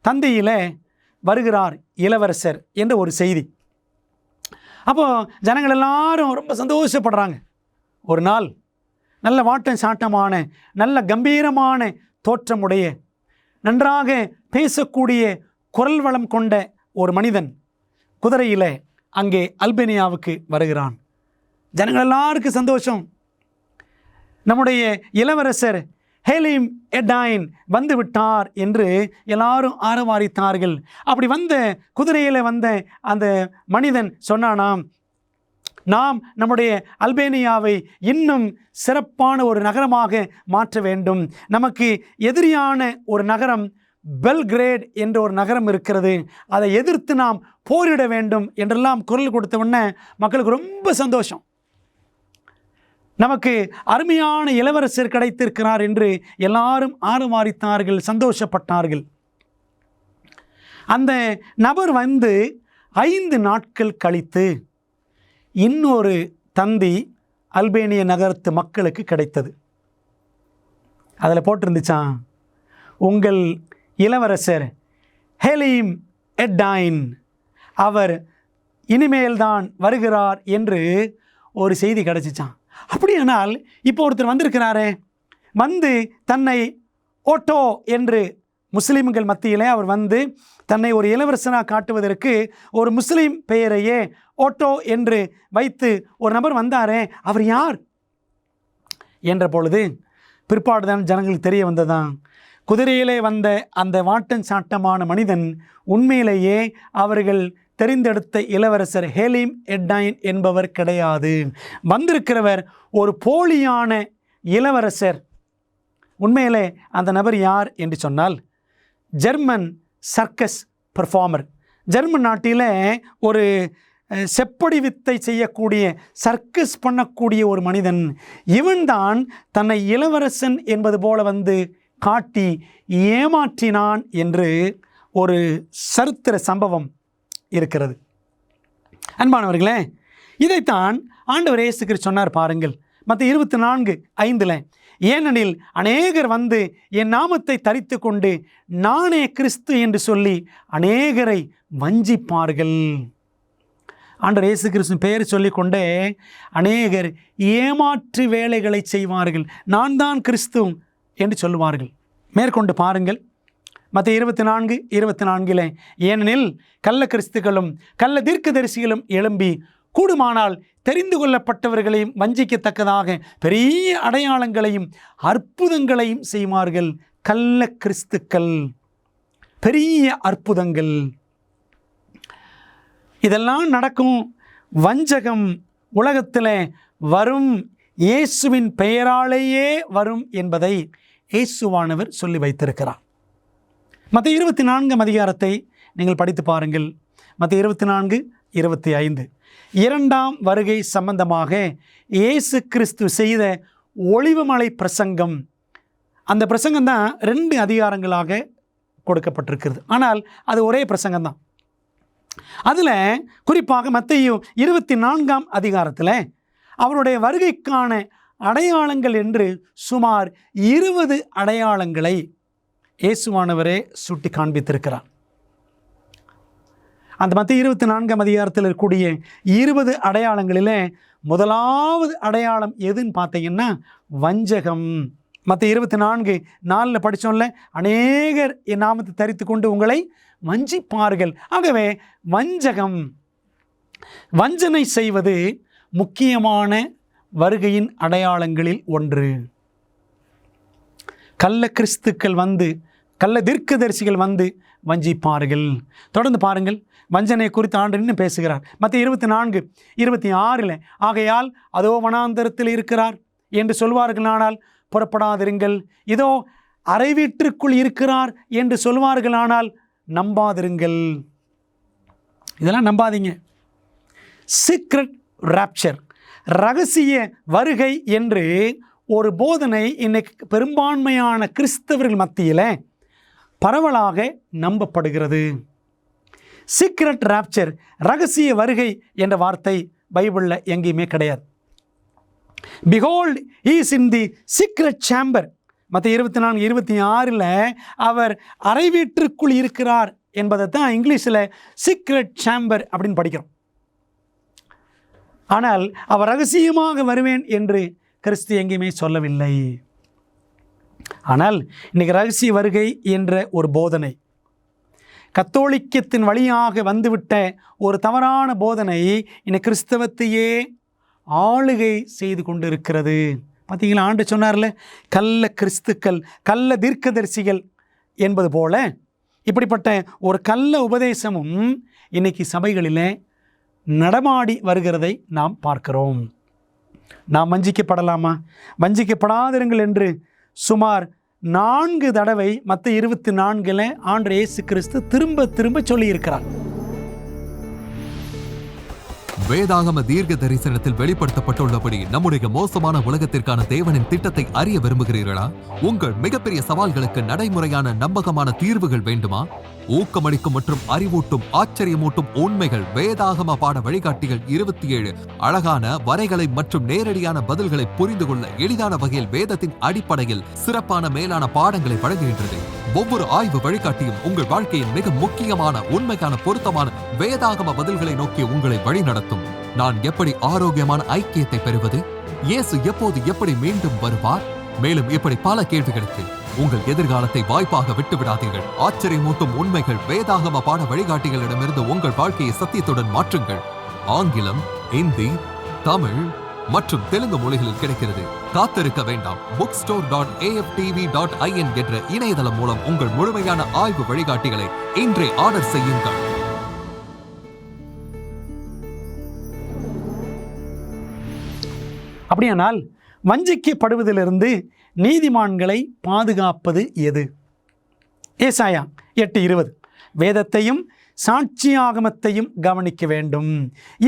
தந்தியில் வருகிறார் இளவரசர் என்ற ஒரு செய்தி. அப்போது ஜனங்கள் எல்லாரும் ரொம்ப சந்தோஷப்படுறாங்க. ஒரு நாள் நல்ல வாட்டம் சாட்டமான, நல்ல கம்பீரமான தோற்றமுடைய, நன்றாக பேசக்கூடிய குரல் வளம் கொண்ட ஒரு மனிதன் குதிரையில் அங்கே அல்பேனியாவுக்கு வருகிறான். ஜனங்கள் எல்லாருக்கும் சந்தோஷம். நம்முடைய இளவரசர் ஹெலீம் எடைன் வந்து விட்டார் என்று எல்லாரும் ஆரவாரித்தார்கள். அப்படி வந்த குதிரையில் வந்த அந்த மனிதன் சொன்னானாம், நாம் நம்முடைய அல்பேனியாவை இன்னும் சிறப்பான ஒரு நகரமாக மாற்ற வேண்டும். நமக்கு எதிரியான ஒரு நகரம் பெல்கிரேட் என்ற ஒரு நகரம் இருக்கிறது, அதை எதிர்த்து நாம் போரிட வேண்டும் என்றெல்லாம் குரல் கொடுத்த உடனே மக்களுக்கு ரொம்ப சந்தோஷம். நமக்கு அருமையான இளவரசர் கிடைத்திருக்கிறார் என்று எல்லாரும் ஆரவாரித்தார்கள், சந்தோஷப்பட்டார்கள். அந்த நபர் வந்து 5 நாட்கள் கழித்து இன்னொரு தந்தி அல்பேனிய நகரத்து மக்களுக்கு கிடைத்தது. அதில் போட்டிருந்துச்சான், உங்கள் இளவரசர் ஹெலீம் எடைன் அவர் இனிமேல்தான் வருகிறார் என்று ஒரு செய்தி கிடைச்சிச்சான். அப்படியானால் இப்போ ஒருத்தர் வந்திருக்கிறாரே, வந்து தன்னை ஓட்டோ என்று முஸ்லீம்கள் மத்தியிலே அவர் வந்து தன்னை ஒரு இளவரசனாக காட்டுவதற்கு ஒரு முஸ்லீம் பெயரையே ஓட்டோ என்று வைத்து ஒரு நபர் வந்தாரே, அவர் யார் என்ற பொழுது பிற்பாடுதான் ஜனங்களுக்கு தெரிய வந்ததான், குதிரையிலே வந்த அந்த வாட்டன் சாட்டமான மனிதன் உண்மையிலேயே அவர்கள் தெரிந்தெடுத்த இளவரசர் ஹேலிம் எட்டைன் என்பவர் கிடையாது. வந்திருக்கிறவர் ஒரு போலியான இளவரசர். உண்மையிலே அந்த நபர் யார் என்று சொன்னால் ஜெர்மன் சர்க்கஸ் பெர்ஃபார்மர். ஜெர்மன் நாட்டில் ஒரு செப்படி வித்தை செய்யக்கூடிய, சர்க்கஸ் பண்ணக்கூடிய ஒரு மனிதன். இவன்தான் தன்னை இளவரசன் என்பது போல வந்து காட்டி ஏமாற்றினான் என்று ஒரு சரித்திர சம்பவம் இருக்கிறது. அன்பானவர்களே, இதைத்தான் ஆண்டவர் இயேசு கிறிஸ்து சொன்னார் பாருங்கள், மத்தேயு 24:5, ஏனெனில் அநேகர் வந்து என் நாமத்தை தரித்து கொண்டு நானே கிறிஸ்து என்று சொல்லி அநேகரை வஞ்சிப்பார்கள். ஆண்டவர் இயேசு கிறிஸ்து பெயர் சொல்லிக்கொண்டே அநேகர் ஏமாற்று வேலைகளை செய்வார்கள். நான் தான் கிறிஸ்து என்று சொல்லுவார்கள். மேற்கொண்டு பாருங்கள், மத்தேயு 24:24, ஏனெனில் கள்ள கிறிஸ்துகளும் கள்ள தீர்க்கதரிசிகளும் எழும்பி கூடுமானால் தெரிந்து கொள்ளப்பட்டவர்களையும் வஞ்சிக்கத்தக்கதாக பெரிய அடையாளங்களையும் அற்புதங்களையும் செய்வார்கள். கள்ள கிறிஸ்துக்கள், பெரிய அற்புதங்கள், இதெல்லாம் நடக்கும். வஞ்சகம் உலகத்தில் வரும், இயேசுவின் பெயராலேயே வரும் என்பதை இயேசுவானவர் சொல்லி வைத்திருக்கிறார். மத்தேயு 24 நீங்கள் படித்து பாருங்கள். மத்தேயு 24:25, இரண்டாம் வருகை சம்பந்தமாக இயேசு கிறிஸ்து செய்த ஒலிவமலை பிரசங்கம். அந்த பிரசங்கம் தான் 2 அதிகாரங்களாக கொடுக்கப்பட்டிருக்கிறது. ஆனால் அது ஒரே பிரசங்கம்தான். அதில் குறிப்பாக மத்தேயு 24 அவருடைய வருகைக்கான அடையாளங்கள் என்று சுமார் 20 அடையாளங்களை இயேசுவானவரே சுட்டி காண்பித்திருக்கிறார். அந்த மத்தேயு 24 இருக்கக்கூடிய 20 அடையாளங்களிலே முதலாவது அடையாளம் எதுன்னு பார்த்தீங்கன்னா வஞ்சகம். மத்தேயு 24:4 படித்தோம்ல, அநேகர் என் நாமத்தை தரித்து கொண்டு உங்களை வஞ்சிப்பார்கள். ஆகவே வஞ்சகம், வஞ்சனை செய்வது முக்கியமான வருகையின் அடையாளங்களில் ஒன்று. கள்ள கிறிஸ்துக்கள் வந்து, கள்ள தீர்க்கதரிசிகள் வந்து வஞ்சிப்பார்கள். தொடர்ந்து பாருங்கள், வஞ்சனை குறித்து ஆண்டு இன்னும் பேசுகிறார். மத்தேயு 24:26, ஆகையால் அதோ வனாந்தரத்தில் இருக்கிறார் என்று சொல்வார்களானால் புறப்படாதிருங்கள், இதோ அறை வீட்டிற்குள் இருக்கிறார் என்று சொல்வார்களானால் நம்பாதிருங்கள். இதெல்லாம் நம்பாதீங்க. சீக்ரெட் ராப்சர், ரகசிய வருகை என்று ஒரு போதனை இன்னைக்கு பெரும்பான்மையான கிறிஸ்தவர்கள் மத்தியில் பரவலாக நம்பப்படுகிறது. சீக்ரெட் ராப்சர், ரகசிய வருகை என்ற வார்த்தை பைபிளில் எங்கேயுமே கிடையாது. Behold is in the secret chamber, மத்தேயு 24:26 அவர் அறை வீட்டிற்குள் இருக்கிறார் என்பதை தான் இங்கிலீஷில் சீக்ரெட் சேம்பர் அப்படின்னு படிக்கிறோம். ஆனால் அவர் ரகசியமாக வருவேன் என்று கிறிஸ்து எங்கேயுமே சொல்லவில்லை. ஆனால் இன்றைக்கி ரகசிய வருகை என்ற ஒரு போதனை, கத்தோலிக்கத்தின் வழியாக வந்துவிட்ட ஒரு தவறான போதனை இன்னைக்கு கிறிஸ்தவத்தையே ஆளுகை செய்து கொண்டு இருக்கிறது. பார்த்தீங்களா, ஆண்டு சொன்னார்ல, கள்ள கிறிஸ்துக்கள் கள்ள தீர்க்கதரிசிகள் என்பது போல இப்படிப்பட்ட ஒரு கள்ள உபதேசமும் இன்னைக்கு சபைகளில் நடமாடி வருகிறதை நாம் பார்க்கிறோம். நாம் வஞ்சிக்கப்படலாமா? வஞ்சிக்கப்படாதிருங்கள் என்று சுமார் 4 தடவை மத்தேயு 24 ஆண்டவர் இயேசு கிறிஸ்து திரும்ப சொல்லியிருக்கிறார். வேதாகம தீர்க்க தரிசனத்தில் வெளிப்படுத்தப்பட்டுள்ளபடி நம்முடைய மோசமான உலகத்திற்கான தேவனின் திட்டத்தை அறிய விரும்புகிறீர்களா? உங்கள் மிகப்பெரிய சவால்களுக்கு நடைமுறையான நம்பகமான தீர்வுகள் வேண்டுமா? ஊக்கமளிக்கும் மற்றும் அறிவூட்டும் ஆச்சரியமூட்டும் உண்மைகள் வேதாகம பாட வழிகாட்டிகள் 27 அழகான வரைகளை மற்றும் நேரடியான பதில்களை புரிந்து கொள்ள எளிதான வகையில் வேதத்தின் அடிப்படையில் சிறப்பான மேலான பாடங்களை வழங்குகின்றது. ஒவ்வொரு ஆய்வு வழிகாட்டியும் உங்கள் வாழ்க்கையின் மிக முக்கியமான உண்மைக்கான பொருத்தமான வேதாகம பதில்களை நோக்கி உங்களை வழிநடத்தும். நான் எப்படி ஆரோக்கியமான ஐக்கியத்தை பெறுவது? இயேசு எப்போது எப்படி மீண்டும் வருவார்? மேலும் இப்படி பல கேள்விகளுக்கு உங்கள் எதிர்காலத்தை வாய்ப்பாக விட்டு விடாதீர்கள். ஆச்சரியமூட்டும் உண்மைகள் வேதாகம பாட வழிகாட்டிகளிடமிருந்து உங்கள் வாழ்க்கையை சத்தியத்துடன் மாற்றுங்கள். ஆங்கிலம், இந்தி, தமிழ் மற்றும் தெலுங்கு மொழிகளில் கிடைக்கிறது. காத்திருக்க வேண்டாம். bookstore.aftv.in என்ற இணையதளம் மூலம் உங்கள் முழுமையான ஆய்வு வழிகாட்டிகளை இன்றே ஆர்டர் செய்யுங்கள். அப்படியானால் வஞ்சிக்கப்படுவதிலிருந்து நீதிமான்களை பாதுகாப்பது எது? ஏசாயா 8:20 வேதத்தையும் சாட்சியாகமத்தையும் கவனிக்க வேண்டும்.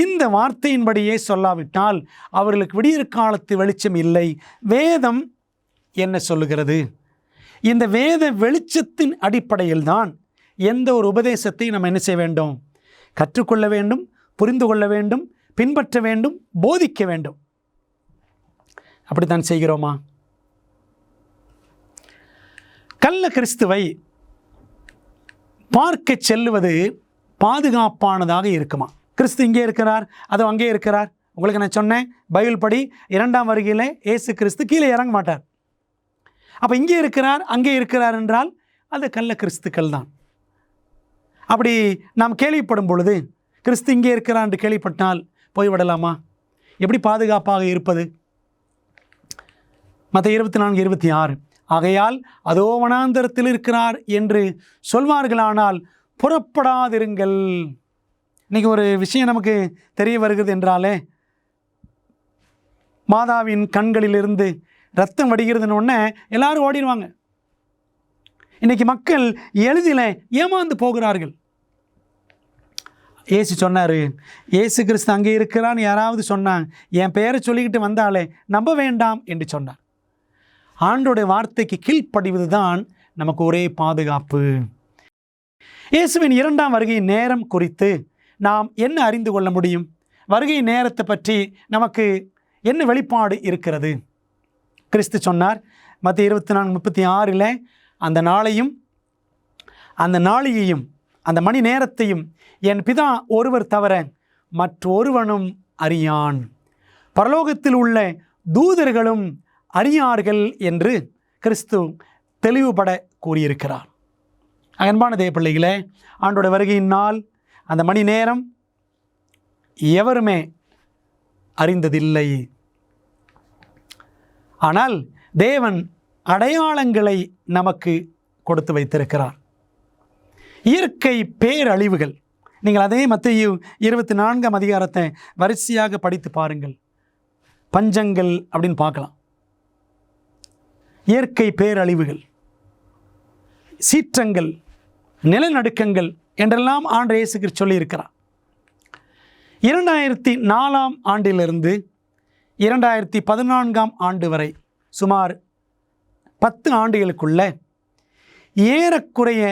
இந்த வார்த்தையின்படியே சொல்லாவிட்டால் அவர்களுக்கு விடியற் காலத்து வெளிச்சம் இல்லை. வேதம் என்ன சொல்லுகிறது? இந்த வேத வெளிச்சத்தின் அடிப்படையில் தான் எந்த ஒரு உபதேசத்தை நம்ம என்ன செய்ய வேண்டும்? கற்றுக்கொள்ள வேண்டும், புரிந்து கொள்ள வேண்டும், பின்பற்ற வேண்டும், போதிக்க வேண்டும். அப்படித்தான் செய்கிறோமா? கள்ள கிறிஸ்துவை பார்க்க செல்லுவது பாதுகாப்பானதாக இருக்குமா? கிறிஸ்து இங்கே இருக்கிறார், அது அங்கே இருக்கிறார். உங்களுக்கு நான் சொன்னேன், பைபிள் படி 2ஆம் வருகையில் இயேசு கிறிஸ்து கீழே இறங்க மாட்டார். அப்போ இங்கே இருக்கிறார், அங்கே இருக்கிறார் என்றால் அது கள்ள கிறிஸ்துக்கள் தான். அப்படி நாம் கேள்விப்படும் பொழுது கிறிஸ்து இங்கே இருக்கிறார் என்று கேள்விப்பட்டால் போய்விடலாமா? எப்படி பாதுகாப்பாக இருப்பது? மத்தேயு 24:26 ஆகையால் அதோ வனாந்தரத்தில் இருக்கிறார் என்று சொல்வார்களானால் புறப்படாதிருங்கள். இன்றைக்கி ஒரு விஷயம் நமக்கு தெரிய வருகிறது என்றாலே, மாதாவின் கண்களிலிருந்து ரத்தம் வடிகிறதுன்னு உடனே எல்லாரும் ஓடிடுவாங்க. இன்றைக்கி மக்கள் எளிதில் ஏமாந்து போகிறார்கள். இயேசு சொன்னார், இயேசு கிறிஸ்து அங்கே இருக்கிறான்னு யாராவது சொன்னாங்க, என் பெயரை சொல்லிக்கிட்டு வந்தாலே நம்ப வேண்டாம் என்று சொன்னார். ஆண்டோடைய வார்த்தைக்கு கீழ்ப்படிவது தான் நமக்கு ஒரே பாதுகாப்பு. இயேசுவின் 2ஆம் வருகை நேரம் குறித்து நாம் என்ன அறிந்து கொள்ள முடியும்? வருகை நேரத்தை பற்றி நமக்கு என்ன வெளிப்பாடு இருக்கிறது? கிறிஸ்து சொன்னார் மத்தேயு 24:36 அந்த நாளையும் அந்த நாளிகையும் அந்த மணி நேரத்தையும் என் பிதா ஒருவர் தவிர மற்றொருவனும் அறியான், பரலோகத்தில் உள்ள தூதர்களும் அறியார்கள் என்று கிறிஸ்து தெளிவுபட கூறியிருக்கிறார். அன்பான தேவ பிள்ளைகளே, ஆண்டோட வருகையின் நாள், அந்த மணி நேரம் எவருமே அறிந்ததில்லை. ஆனால் தேவன் அடையாளங்களை நமக்கு கொடுத்து வைத்திருக்கிறார். இயற்கை பேரழிவுகள், நீங்கள் அதே மத்தேயு 24ஆம் அதிகாரத்தை வரிசையாக படித்து பாருங்கள். பஞ்சங்கள் அப்படின்னு பார்க்கலாம். இயற்கை பேரழிவுகள், சீற்றங்கள், நிலநடுக்கங்கள் என்றெல்லாம் ஆண்டவர் இயேசு கிறிஸ்து சொல்லியிருக்கிறார். 2004ஆம் ஆண்டிலிருந்து 2014ஆம் ஆண்டு வரை சுமார் 10 ஆண்டுகளுக்குள்ள ஏறக்குறைய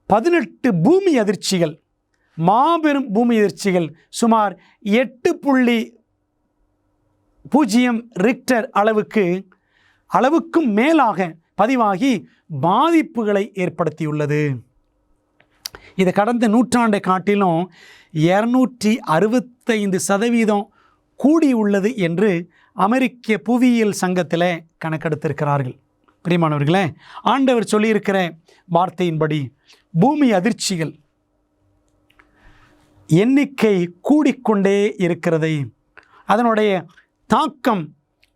18 பூமி அதிர்ச்சிகள், மாபெரும் பூமி அதிர்ச்சிகள் சுமார் 8.0 ரிக்டர் அளவுக்கும் மேலாக பதிவாகி பாதிப்புகளை ஏற்படுத்தியுள்ளது. இது கடந்த நூற்றாண்டை காட்டிலும் 265% கூடியுள்ளது என்று அமெரிக்க புவியியல் சங்கத்தில் கணக்கெடுத்திருக்கிறார்கள். பிரியமானவர்களே, ஆண்டவர் சொல்லியிருக்கிற வார்த்தையின்படி பூமி அதிர்ச்சிகள் எண்ணிக்கை கூடிக்கொண்டே இருக்கிறதை, அதனுடைய தாக்கம்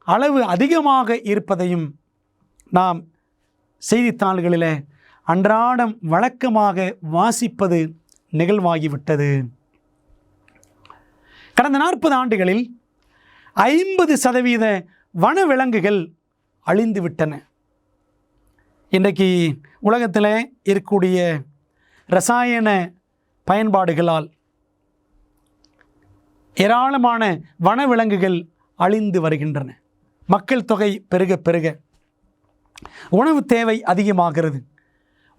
அளவு அதிகமாக இருப்பதையும் நாம் செய்தித்தாள்களில் அன்றாடம் வழக்கமாக வாசிப்பது நிகழ்வாகிவிட்டது. கடந்த 40 ஆண்டுகளில் 50% வனவிலங்குகள் அழிந்து விட்டன. இன்றைக்கு உலகத்தில் இருக்கக்கூடிய ரசாயன பயன்பாடுகளால் ஏராளமான வனவிலங்குகள் அழிந்து வருகின்றன. மக்கள் தொகை பெருக பெருக உணவு தேவை அதிகமாகிறது.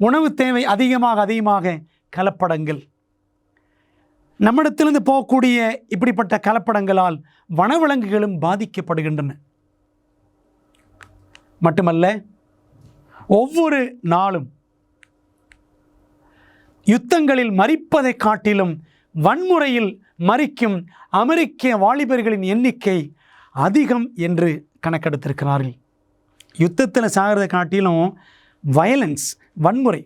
உணவு தேவை அதிகமாக கலப்படங்கள், நம்மிடத்திலிருந்து போகக்கூடிய இப்படிப்பட்ட கலப்படங்களால் வனவிலங்குகளும் பாதிக்கப்படுகின்றன. மட்டுமல்ல, ஒவ்வொரு நாளும் யுத்தங்களில் மரிப்பதை காட்டிலும் வன்முறையில் மரிக்கும் அமெரிக்க வாலிபர்களின் எண்ணிக்கை அதிகம் என்று கணக்கெடுத்திருக்கிறார்கள். யுத்தத்தில் சாகிறதை காட்டிலும் வயலன்ஸ், வன்முறை,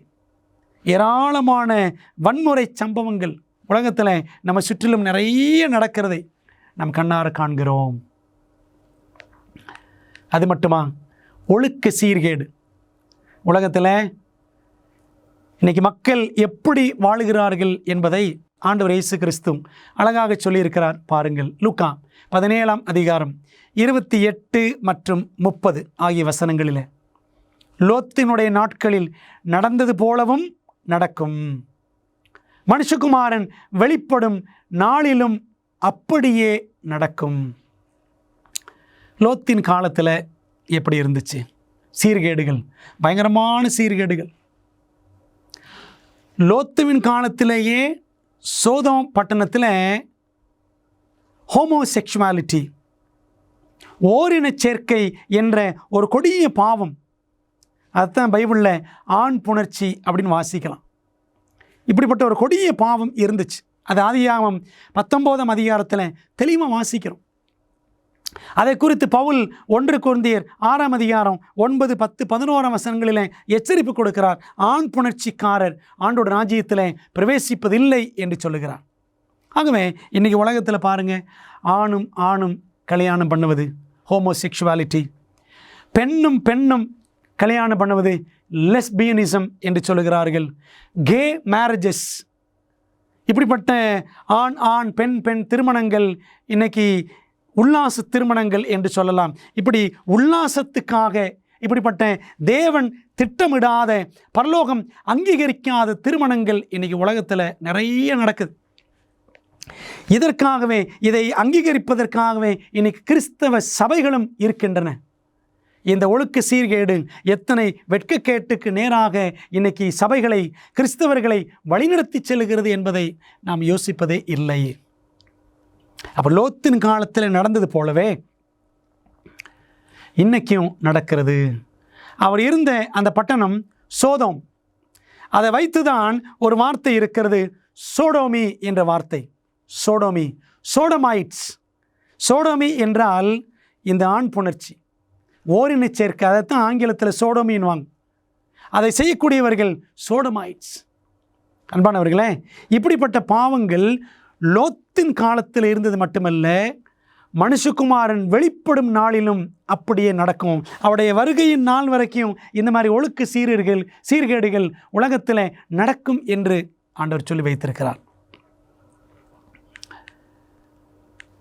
ஏராளமான வன்முறை சம்பவங்கள் உலகத்தில் நம்ம சுற்றிலும் நிறைய நடக்கிறதை நம் கண்ணார காண்கிறோம். அது மட்டுமா, ஒழுக்க சீர்கேடு. உலகத்தில் இன்றைக்கி மக்கள் எப்படி வாழுகிறார்கள் என்பதை ஆண்டவர் இயேசு கிறிஸ்து அழகாக சொல்லியிருக்கிறார். பாருங்கள், லூக்கா 17ஆம் அதிகாரம் 28 மற்றும் 30 ஆகிய வசனங்களில், லோத்தினுடைய நாட்களில் நடந்தது போலவும் நடக்கும், மனுஷகுமாரன் வெளிப்படும் நாளிலும் அப்படியே நடக்கும். லோத்தின் காலத்தில் எப்படி இருந்துச்சு? சீர்கேடுகள், பயங்கரமான சீர்கேடுகள். லோத்துவின் காலத்திலேயே சோதோம் பட்டணத்தில் ஹோமோசெக்சுவாலிட்டி, ஓரின சேர்க்கை என்ற ஒரு கொடிய பாவம். அதுதான் பைபிளில் ஆண் புணர்ச்சி அப்படின்னு வாசிக்கலாம். இப்படிப்பட்ட ஒரு கொடிய பாவம் இருந்துச்சு. அது ஆதியாகமம் 19ஆம் அதிகாரத்தில் தெளிவாக வாசிக்கிறோம். அதை குறித்து பவுல் 1 கொரிந்தியர் 6ஆம் அதிகாரம் 9, 10, 11 வசனங்களில் எச்சரிப்பு கொடுக்கிறார். ஆண் புணர்ச்சிக்காரர் ஆண்டோட ராஜ்யத்தில் பிரவேசிப்பதில்லை என்று சொல்லுகிறார். ஆகவே இன்றைக்கி உலகத்தில் பாருங்கள், ஆணும் ஆணும் கல்யாணம் பண்ணுவது ஹோமோசெக்சுவாலிட்டி, பெண்ணும் பெண்ணும் கல்யாணம் பண்ணுவது லெஸ்பியனிசம் என்று சொல்லுகிறார்கள். கே மேரேஜஸ், இப்படிப்பட்ட ஆண் ஆண் பெண் பெண் திருமணங்கள் இன்றைக்கி உல்லாச திருமணங்கள் என்று சொல்லலாம். இப்படி உல்லாசத்துக்காக இப்படிப்பட்ட தேவன் திட்டமிடாத, பரலோகம் அங்கீகரிக்காத திருமணங்கள் இன்றைக்கி உலகத்தில் நிறைய நடக்குது. இதற்காகவே, இதை அங்கீகரிப்பதற்காகவே இன்றைக்கி கிறிஸ்தவ சபைகளும் இருக்கின்றன. இந்த ஒழுக்க சீர்கேடு எத்தனை வெட்கக்கேட்டுக்கு நேராக இன்றைக்கி சபைகளை, கிறிஸ்தவர்களை வழிநடத்தி செல்கிறது என்பதை நாம் யோசிப்பதே இல்லை. அப்போ லோத்தின் காலத்தில் நடந்தது போலவே இன்றைக்கும் நடக்கிறது. அவர் இருந்த அந்த பட்டணம் சோதோம். அதை வைத்துதான் ஒரு வார்த்தை இருக்கிறது, சோடோமி என்ற வார்த்தை. சோடோமி, சோடோமைட்ஸ். சோடோமி என்றால் இந்த ஆண் புணர்ச்சி, ஓரின சேர்க்கை. அதைத்தான் ஆங்கிலத்தில் சோடோமின்வாங்க. அதை செய்யக்கூடியவர்கள் சோடோமைட்ஸ். அன்பானவர்களே, இப்படிப்பட்ட பாவங்கள் லோத்தின் காலத்தில் இருந்தது மட்டுமல்ல, மனுஷகுமாரன் வெளிப்படும் நாளிலும் அப்படியே நடக்கும். அவருடைய வருகையின் நாள் வரைக்கும் இந்த மாதிரி ஒழுக்க சீர்கேடுகள் உலகத்தில் நடக்கும் என்று ஆண்டவர் சொல்லி வைத்திருக்கிறார்.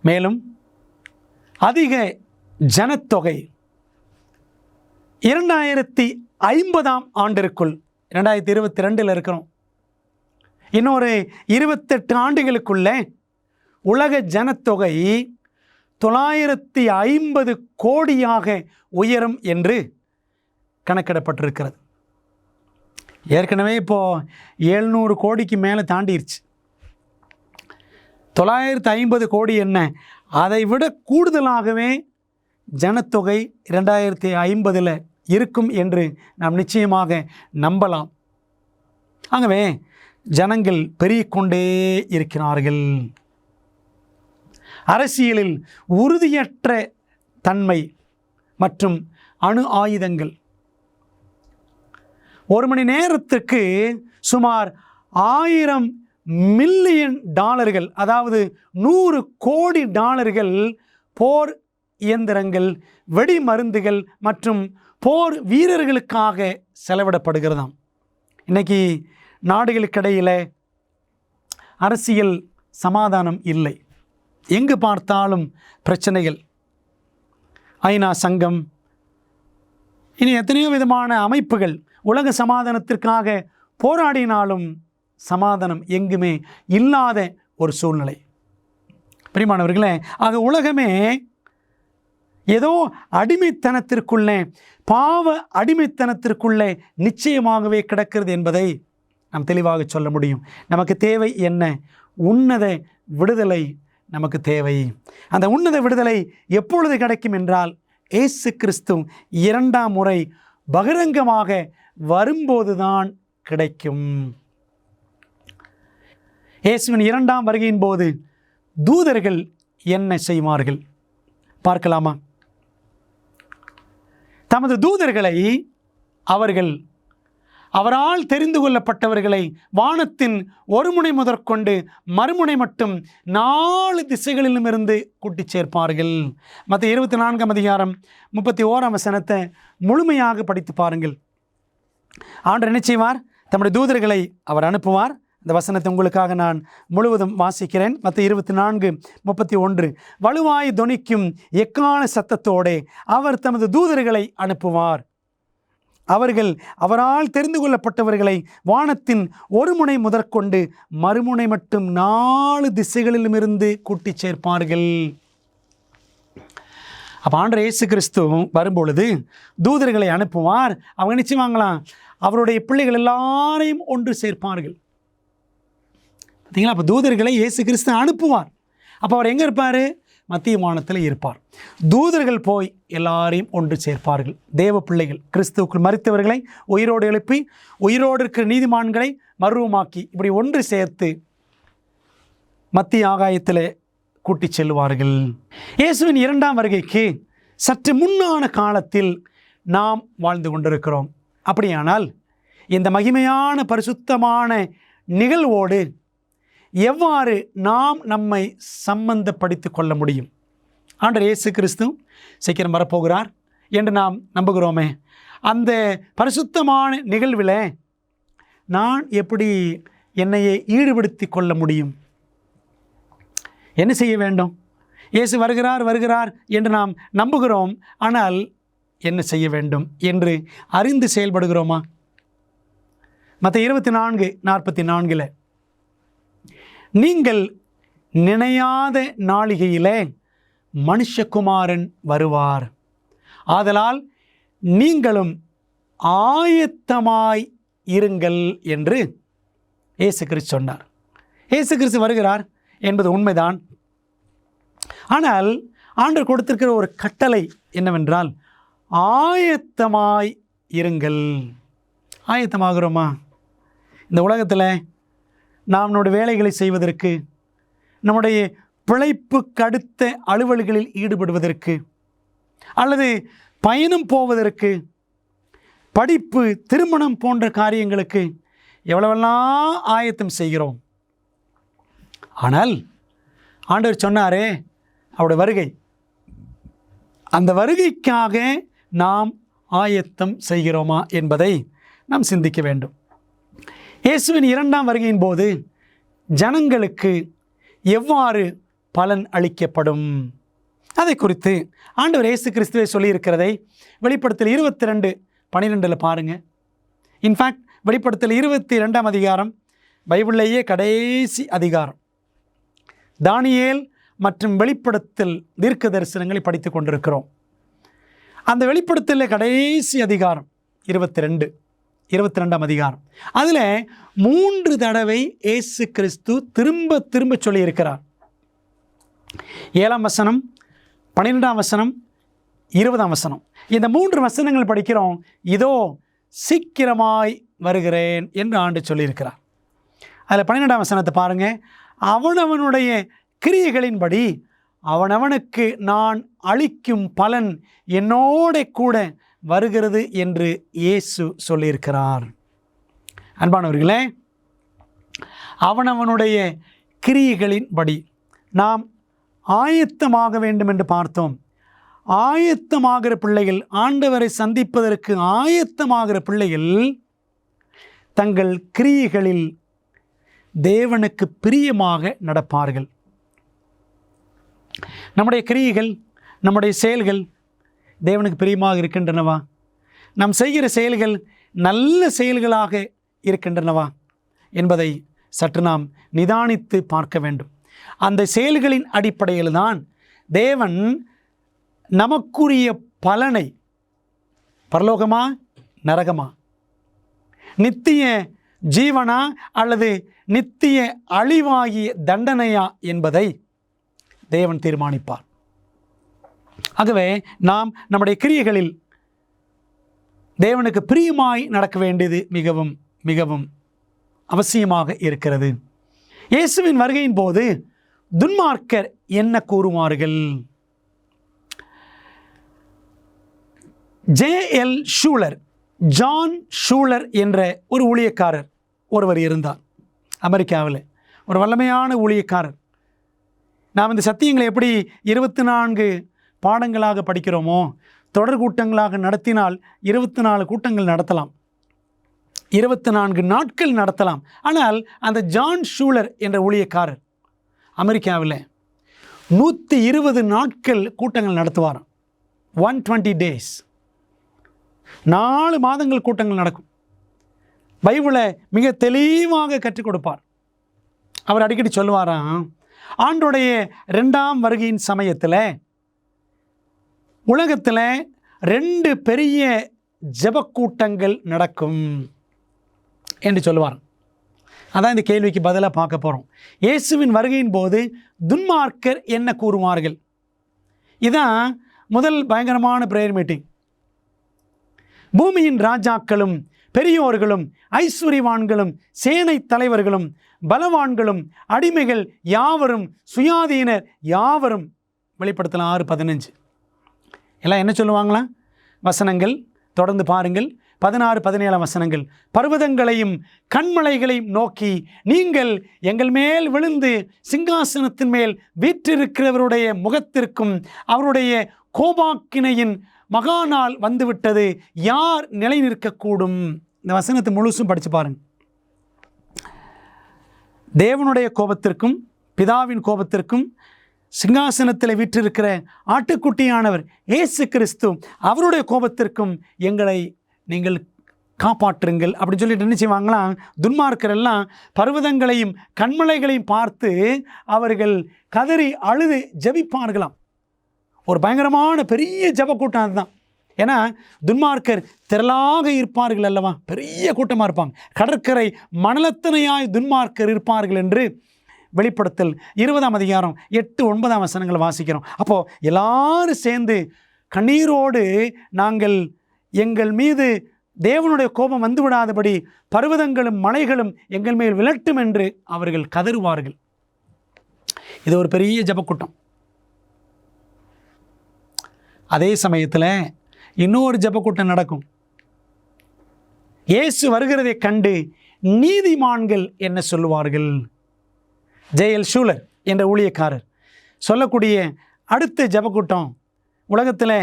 மேலும் அதிக ஜனத்தொகை 2050ஆம் ஆண்டிற்குள், 2022 இருக்கிறோம், இன்னொரு 28 ஆண்டுகளுக்குள்ளே உலக ஜனத்தொகை 950 கோடியாக உயரும் என்று கணக்கிடப்பட்டிருக்கிறது. ஏற்கனவே இப்போது 700 கோடிக்கு மேலே தாண்டிடுச்சு. 950 கோடி என்ன, அதை விட கூடுதலாகவே ஜனத்தொகை 2050 இருக்கும் என்று நாம் நிச்சயமாக நம்பலாம். ஆகவே ஜனங்கள் பெருகிக்கொண்டே இருக்கிறார்கள். அரசியலில் உறுதியற்ற தன்மை மற்றும் அணு ஆயுதங்கள். ஒரு மணி நேரத்துக்கு சுமார் 1000 மில்லியன் டாலர்கள், அதாவது 100 கோடி டாலர்கள் போர் இயந்திரங்கள், வெடி மருந்துகள் மற்றும் போர் வீரர்களுக்காக செலவிடப்படுகிறதாம். இன்றைக்கி நாடுகளுக்கிடையில் அரசியல் சமாதானம் இல்லை. எங்கு பார்த்தாலும் பிரச்சனைகள். ஐநா சங்கம், இனி எத்தனையோ விதமான அமைப்புகள் உலக சமாதானத்திற்காக போராடினாலும் சமாதானம் எங்குமே இல்லாத ஒரு சூழ்நிலை. பிரியமானவர்களே, ஆக உலகமே ஏதோ அடிமைத்தனத்திற்குள்ளே, பாவ அடிமைத்தனத்திற்குள்ளே நிச்சயமாகவே கிடக்கிறது என்பதை நாம் தெளிவாக சொல்ல முடியும். நமக்கு தேவை என்ன? உன்னத விடுதலை நமக்கு தேவை. அந்த உன்னத விடுதலை எப்பொழுது கிடைக்கும் என்றால், இயேசு கிறிஸ்து 2ஆம் முறை பகிரங்கமாக வரும்போதுதான் கிடைக்கும். இயேசுவின் 2ஆம் வருகையின் போது தூதர்கள் என்ன செய்வார்கள் பார்க்கலாமா? தமது தூதர்களை அவரால் தெரிந்து கொள்ளப்பட்டவர்களை வானத்தின் ஒரு முனை முதற்கொண்டு மறுமுனை மட்டும் 4 திசைகளிலும் இருந்து கூட்டிச் சேர்ப்பார்கள். மத்திய 24ஆம் அதிகாரம் 31ஆம் வசனத்தை முழுமையாக படித்து பாருங்கள். ஆண்டவர் என்ன செய்வார்? தம்முடைய தூதர்களை அவர் அனுப்புவார். இந்த வசனத்தை உங்களுக்காக நான் முழுவதும் வாசிக்கிறேன். மத்திய 24:31 வலுவாய் தொனிக்கும் எக்கால சத்தத்தோடே அவர் தமது தூதர்களை அனுப்புவார். அவர்கள் அவரால் தெரிந்து கொள்ளப்பட்டவர்களை வானத்தின் ஒரு முனை முதற்கொண்டு மறுமுனை மட்டும் 4 திசைகளிலும் இருந்து கூட்டிச் சேர்ப்பார்கள். அப்போ ஆண்டவர் இயேசு கிறிஸ்து வரும்பொழுது தூதர்களை அனுப்புவார். அவங்க நிச்சயமாங்களாம் அவருடைய பிள்ளைகள் எல்லாரையும் ஒன்று சேர்ப்பார்கள். பார்த்தீங்களா? அப்போ தூதர்களை இயேசு கிறிஸ்து அனுப்புவார். அப்போ அவர் எங்கே இருப்பார்? மத்திய வானத்தில் இருப்பார். தூதர்கள் போய் எல்லாரையும் ஒன்று சேர்ப்பார்கள். தேவ பிள்ளைகள் கிறிஸ்துவுக்குள் மரித்தவர்களை உயிரோடு எழுப்பி உயிரோடு இருக்கிற நீதிமான்களை மறுரூபமாக்கி இப்படி ஒன்று சேர்த்து மத்திய ஆகாயத்தில் கூட்டிச் செல்வார்கள். இயேசுவின் 2ஆம் வருகைக்கு சற்று முன்னான காலத்தில் நாம் வாழ்ந்து கொண்டிருக்கிறோம். அப்படியானால் இந்த மகிமையான பரிசுத்தமான நிகழ்வோடு எவ்வாறு நாம் நம்மை சம்பந்தப்படுத்தி கொள்ள முடியும்? ஆண்டவர் இயேசு கிறிஸ்து சீக்கிரம் வரப்போகிறார் என்று நாம் நம்புகிறோமே. அந்த பரிசுத்தமான நிகழ்வில் நான் எப்படி என்னையே ஈடுபடுத்தி கொள்ள முடியும்? என்ன செய்ய வேண்டும்? இயேசு வருகிறார் என்று நாம் நம்புகிறோம். ஆனால் என்ன செய்ய வேண்டும் என்று அறிந்து செயல்படுகிறோமா? மத்திய 24:44 நீங்கள் நினையாத நாளிகையிலே மனுஷகுமாரன் வருவார், ஆதலால் நீங்களும் ஆயத்தமாய் இருங்கள் என்று இயேசு கிறிஸ்து சொன்னார். இயேசு கிறிஸ்து வருகிறார் என்பது உண்மைதான். ஆனால் ஆண்டவர் கொடுத்திருக்கிற ஒரு கட்டளை என்னவென்றால் ஆயத்தமாய் இருங்கள். ஆயத்தமாகிறோமா? இந்த உலகத்தில் நாம் நம்முடைய வேலைகளை செய்வதற்கு, நம்முடைய பிழைப்புக்கு அடுத்த அலுவல்களில் ஈடுபடுவதற்கு, அல்லது பயணம் போவதற்கு, படிப்பு, திருமணம் போன்ற காரியங்களுக்கு எவ்வளவெல்லாம் ஆயத்தம் செய்கிறோம். ஆனால் ஆண்டவர் சொன்னாரே அவருடைய வருகை, அந்த வருகைக்காக நாம் ஆயத்தம் செய்கிறோமா என்பதை நாம் சிந்திக்க வேண்டும். இயேசுவின் 2ஆம் வருகையின் போது ஜனங்களுக்கு எவ்வாறு பலன் அளிக்கப்படும் அதை குறித்து ஆண்டவர் இயேசு கிறிஸ்துவை சொல்லியிருக்கிறதை வெளிப்படுத்தல் 22:12 பாருங்கள். இன்ஃபேக்ட் வெளிப்படுத்தல் 22ஆம் அதிகாரம் பைபிளிலேயே கடைசி அதிகாரம். தானியேல் மற்றும் வெளிப்படுத்தல் தீர்க்க தரிசனங்களை படித்து கொண்டிருக்கிறோம். அந்த வெளிப்படுத்தல் கடைசி அதிகாரம் 22ஆம் அதிகாரம். அதில் 3 தடவை இயேசு கிறிஸ்து திரும்ப சொல்லியிருக்கிறார். 7ஆம் வசனம், 12ஆம் வசனம், 20ஆம் வசனம். இந்த 3 வசனங்கள் படிக்கிறோம். இதோ சீக்கிரமாய் வருகிறேன் என்று ஆண்டு சொல்லியிருக்கிறார். அதில் 12ஆம் வசனத்தை பாருங்கள். அவனவனுடைய கிரியைகளின்படி அவனவனுக்கு நான் அளிக்கும் பலன் என்னோட கூட வருகிறது என்று இயேசு சொல்லியிருக்கிறார். அன்பானவர்களே, அவனவனுடைய கிரியைகளின்படி நாம் ஆயத்தமாக வேண்டும் என்று பார்த்தோம். ஆயத்தமாகிற பிள்ளைகள், ஆண்டவரை சந்திப்பதற்கு ஆயத்தமாகிற பிள்ளைகள் தங்கள் கிரியைகளில் தேவனுக்கு பிரியமாக நடப்பார்கள். நம்முடைய கிரியைகள், நம்முடைய செயல்கள் தேவனுக்கு பிரியமாக இருக்கின்றனவா? நாம் செய்கிற செயல்கள் நல்ல செயல்களாக இருக்கின்றனவா என்பதை சற்று நாம் நிதானித்து பார்க்க வேண்டும். அந்த செயல்களின் அடிப்படையில் தான் தேவன் நமக்குரிய பலனை, பரலோகமா நரகமா, நித்திய ஜீவனா அல்லது நித்திய அழிவாகிய தண்டனையா என்பதை தேவன் தீர்மானிப்பார். ஆகவே நாம் நம்முடைய கிரியைகளில் தேவனுக்கு பிரியமாய் நடக்க வேண்டியது மிகவும் மிகவும் அவசியமாக இருக்கிறது. இயேசுவின் வருகையின் போது துன்மார்க்கர் என்ன கூறுவார்கள்? J.L. ஷூலர், ஜான் ஷூலர் என்ற ஒரு ஊழியக்காரர் ஒருவர் இருந்தார். அமெரிக்காவில் ஒரு வல்லமையான ஊழியக்காரர். நாம் இந்த சத்தியங்களை எப்படி 24 பாடங்களாக படிக்கிறோமோ, தொடர் கூட்டங்களாக நடத்தினால் 24 கூட்டங்கள் நடத்தலாம், 24 நாட்கள் நடத்தலாம். ஆனால் அந்த ஜான் ஷூலர் என்ற ஊழியக்காரர் அமெரிக்காவில் 120 நாட்கள் கூட்டங்கள் நடத்துவாராம். 120 days, 4 மாதங்கள் கூட்டங்கள் நடக்கும். பைபிளை மிக தெளிவாக கற்றுக் கொடுப்பார். அவர் அடிக்கடி சொல்லுவாராம், ஆண்டோடைய 2ஆம் வருகையின் சமயத்தில் உலகத்தில் 2 பெரிய ஜெபக்கூட்டங்கள் நடக்கும் என்று சொல்லுவார். அதான் இந்த கேள்விக்கு பதிலாக பார்க்க போகிறோம். இயேசுவின் வருகையின் போது துன்மார்க்கர் என்ன கூறுவார்கள்? இதான் முதல் பயங்கரமான பிரேயர் மீட்டிங். பூமியின் ராஜாக்களும் பெரியோர்களும் ஐஸ்வர்யவான்களும் சேனை தலைவர்களும் பலவான்களும் அடிமைகள் யாவரும் சுயாதீனர் யாவரும், வெளிப்படுத்தலாம் 6:15. எல்லாம் என்ன சொல்லுவாங்களா? வசனங்கள் தொடர்ந்து பாருங்கள். 16-17 வசனங்கள். பர்வதங்களையும் கண்மலைகளையும் நோக்கி, நீங்கள் எங்கள் மேல் விழுந்து சிங்காசனத்தின் மேல் வீற்றிருக்கிறவருடைய முகத்திற்கும் அவருடைய கோபாக்கினையின் மகாநாள் வந்துவிட்டது, யார் நிலை நிற்கக்கூடும்? இந்த வசனத்தை முழுசும் படித்து பாருங்க. தேவனுடைய கோபத்திற்கும் பிதாவின் கோபத்திற்கும் சிங்காசனத்தில் வீற்றிருக்கிற ஆட்டுக்குட்டியானவர் இயேசு கிறிஸ்து அவருடைய கோபத்திற்கும் எங்களை நீங்கள் காப்பாற்றுங்கள் அப்படின்னு சொல்லிட்டு என்ன செய்வாங்களாம்? துன்மார்க்கர் எல்லாம் பர்வதங்களையும் கண்மலைகளையும் பார்த்து அவர்கள் கதறி அழுது ஜெபிப்பார்களாம். ஒரு பயங்கரமான பெரிய ஜெப கூட்டம் அதுதான். ஏன்னா துன்மார்க்கர் திரளாக இருப்பார்கள் அல்லவா, பெரிய கூட்டமாக இருப்பாங்க. கடற்கரை மணலத்தனையாய் துன்மார்க்கர் இருப்பார்கள் என்று வெளிப்படுத்தல் 20ஆம் அதிகாரம் 8-9 வசனங்களை வாசிக்கிறோம். அப்போது எல்லாரும் சேர்ந்து கண்ணீரோடு, நாங்கள் எங்கள் மீது தேவனுடைய கோபம் வந்துவிடாதபடி பர்வதங்களும் மலைகளும் எங்கள் மேல் விழட்டும் என்று அவர்கள் கதறுவார்கள். இது ஒரு பெரிய ஜெபக்கூட்டம். அதே சமயத்தில் இன்னொரு ஜெபக்கூட்டம் நடக்கும். இயேசு வருகிறதை கண்டு நீதிமான்கள் என்ன சொல்லுவார்கள்? J.L. ஷூலர் என்ற ஊழியக்காரர் சொல்லக்கூடிய அடுத்த ஜெபக்கூட்டம், உலகத்தில்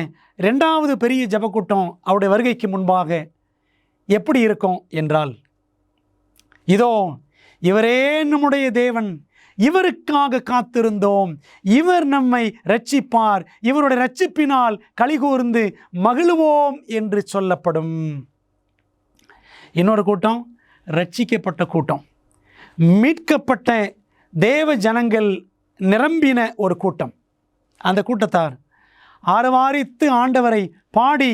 2வது பெரிய ஜெபக்கூட்டம் அவருடைய வருகைக்கு முன்பாக எப்படி இருக்கும் என்றால், இதோ இவரே நம்முடைய தேவன், இவருக்காக காத்திருந்தோம், இவர் நம்மை இரட்சிப்பார், இவருடைய இரட்சிப்பினால் களிகூர்ந்து மகிழுவோம் என்று சொல்லப்படும். இன்னொரு கூட்டம் இரட்சிக்கப்பட்ட கூட்டம், மீட்கப்பட்ட தேவ ஜனங்கள் நிரம்பின ஒரு கூட்டம். அந்த கூட்டத்தார் ஆரவாரித்து ஆண்டவரை பாடி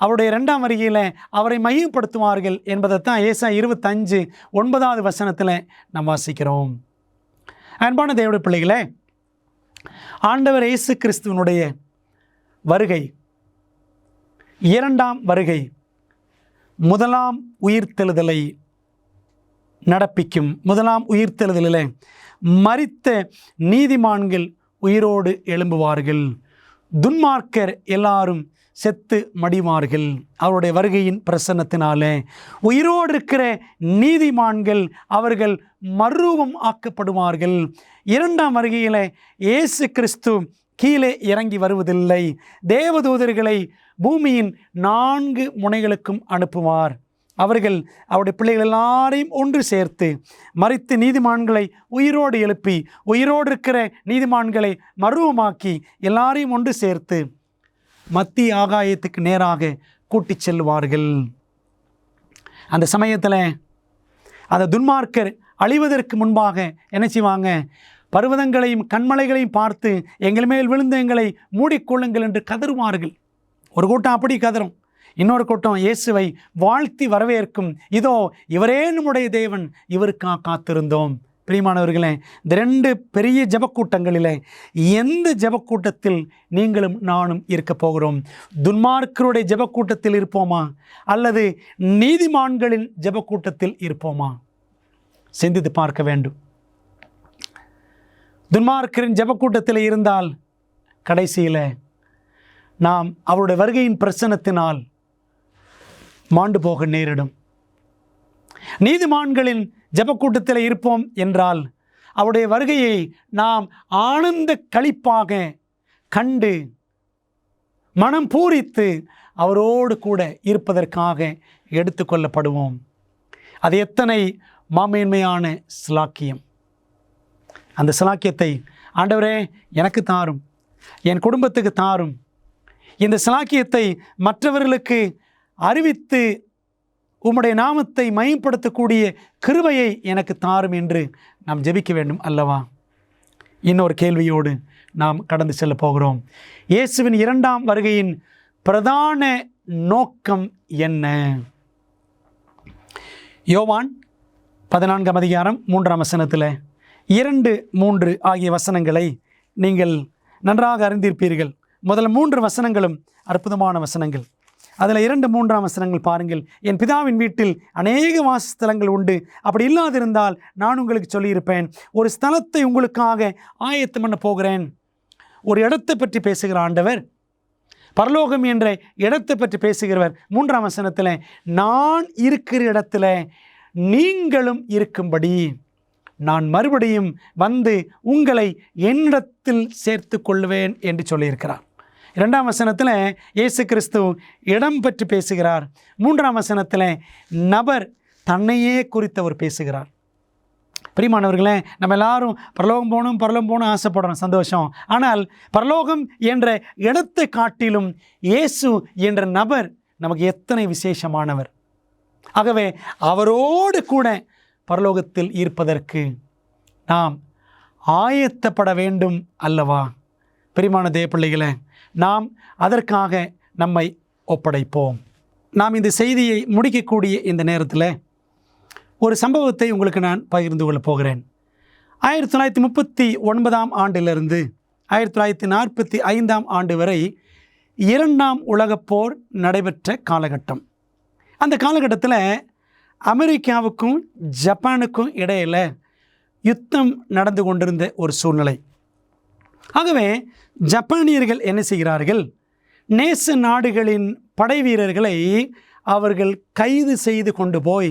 அவருடைய 2ஆம் வருகையில் அவரை மையப்படுத்துவார்கள் என்பதைத்தான் ஏசாயா 25:9 வசனத்தில் நாம் வாசிக்கிறோம். அன்பான தேவனுடைய பிள்ளைகளே, ஆண்டவர் இயேசு கிறிஸ்துவனுடைய வருகை, 2ஆம் வருகை, முதலாம் உயிர்த்தெழுதலை நடப்பிக்கும். முதலாம் உயிர்த்தெழுதலில் மரித்த நீதிமான்கள் உயிரோடு எழும்புவார்கள், துன்மார்க்கர் எல்லாரும் செத்து மடிவார்கள். அவருடைய வருகையின் பிரசன்னத்தினாலே உயிரோடு இருக்கிற நீதிமான்கள் அவர்கள் மறுரூபம் ஆக்கப்படுவார்கள். 2ஆம் வருகையில் இயேசு கிறிஸ்து கீழே இறங்கி வருவதில்லை. தேவதூதர்களை பூமியின் 4 முனைகளுக்கும் அனுப்புவார். அவர்கள் அவருடைய பிள்ளைகள் எல்லாரையும் ஒன்று சேர்த்து மரித்த நீதிமான்களை உயிரோடு எழுப்பி, உயிரோடு இருக்கிற நீதிமான்களை மறுரூபமாக்கி எல்லாரையும் ஒன்று சேர்த்து மத்திய ஆகாயத்துக்கு நேராக கூட்டிச் செல்வார்கள். அந்த சமயத்தில் அந்த துன்மார்க்கர் அழிவதற்கு முன்பாக என்ன செய்வாங்க? பர்வதங்களையும் கண்மலைகளையும் பார்த்து எங்கள் மேல் விழுந்து எங்களை மூடிக்கொள்ளுங்கள் என்று கதறுவார்கள். ஒரு கூட்டம் அப்படி கதறும். இன்னொரு கூட்டம் இயேசுவை வாழ்த்தி வரவேற்கும். இதோ இவரே நம்முடைய தேவன், இவருக்காக காத்திருந்தோம். பிரியமானவர்களே, இந்த 2 பெரிய ஜெபக்கூட்டங்களில் எந்த ஜெபக்கூட்டத்தில் நீங்களும் நானும் இருக்க போகிறோம்? துன்மார்க்கருடைய ஜெபக்கூட்டத்தில் இருப்போமா, அல்லது நீதிமான்களின் ஜெபக்கூட்டத்தில் இருப்போமா? சிந்தித்து பார்க்க வேண்டும். துன்மார்க்கரின் ஜெபக்கூட்டத்தில் இருந்தால் கடைசியில் நாம் அவருடைய வருகையின் பிரசன்னத்தினால் மாண்டு போக நேரிடும். நீதிமான்களின் ஜெபக்கூட்டத்தில் இருப்போம் என்றால் அவருடைய வருகையை நாம் ஆனந்த களிப்பாக கண்டு மனம் பூரித்து அவரோடு கூட இருப்பதற்காக எடுத்துக்கொள்ளப்படுவோம். அது எத்தனை மாமேன்மையான சிலாக்கியம்! அந்த சிலாக்கியத்தை ஆண்டவரே எனக்கு தாரும், என் குடும்பத்துக்கு தாரும். இந்த சிலாக்கியத்தை மற்றவர்களுக்கு அறிவித்து உம்முடைய நாமத்தை மையப்படுத்தக்கூடிய கிருபையை எனக்கு தாரும் என்று நாம் ஜெபிக்க வேண்டும் அல்லவா? இன்னொரு கேள்வியோடு நாம் கடந்து செல்ல போகிறோம். இயேசுவின் இரண்டாம் வருகையின் பிரதான நோக்கம் என்ன? யோவான் 14ஆம் அதிகாரம் 3ஆம் வசனத்தில் 2, 3 ஆகிய வசனங்களை நீங்கள் நன்றாக அறிந்திருப்பீர்கள். முதல்ல 3 வசனங்களும் அற்புதமான வசனங்கள். அதில் 2, 3ஆம் வசனங்கள் பாருங்கள். என் பிதாவின் வீட்டில் அநேக வாசஸ்தலங்கள் உண்டு, அப்படி இல்லாதிருந்தால் நான் உங்களுக்கு சொல்லியிருப்பேன். ஒரு ஸ்தலத்தை உங்களுக்காக ஆயத்தம் பண்ண போகிறேன். ஒரு இடத்தை பற்றி பேசுகிற ஆண்டவர், பரலோகம் என்ற இடத்தை பற்றி பேசுகிறவர். 3ஆம் வசனத்தில் நான் இருக்கிற இடத்துல நீங்களும் இருக்கும்படி நான் மறுபடியும் வந்து உங்களை என்னிடத்தில் சேர்த்து கொள்வேன் என்று சொல்லியிருக்கிறார். 2ஆம் வசனத்தில் இயேசு கிறிஸ்து இடம் பற்றி பேசுகிறார். 3ஆம் வசனத்தில் நபர் தன்னையே குறித்தவர் பேசுகிறார். பிரியமானவர்களே, நம்ம எல்லாரும் பரலோகம் போகணும் ஆசைப்படுறோம், சந்தோஷம். ஆனால் பரலோகம் என்ற இடத்தை காட்டிலும் இயேசு என்ற நபர் நமக்கு எத்தனை விசேஷமானவர். ஆகவே அவரோடு கூட பரலோகத்தில் இருப்பதற்கு நாம் ஆயத்தப்பட வேண்டும் அல்லவா? பிரியமான தேவ பிள்ளைகளே, நாம் அதற்காக நம்மை ஒப்படைப்போம். நாம் இந்த செய்தியை முடிக்கக்கூடிய இந்த நேரத்தில் ஒரு சம்பவத்தை உங்களுக்கு நான் பகிர்ந்து கொள்ளப் போகிறேன். 1939ஆம் ஆண்டிலிருந்து 1945ஆம் ஆண்டு வரை 2ஆம் உலகப் போர் நடைபெற்ற காலகட்டம். அந்த காலகட்டத்தில் அமெரிக்காவுக்கும் ஜப்பானுக்கும் இடையில் யுத்தம் நடந்து கொண்டிருந்த ஒரு சூழ்நிலை. ஆகவே ஜப்பானியர்கள் என்ன செய்கிறார்கள்? நேச நாடுகளின் படை வீரர்களை அவர்கள் கைது செய்து கொண்டு போய்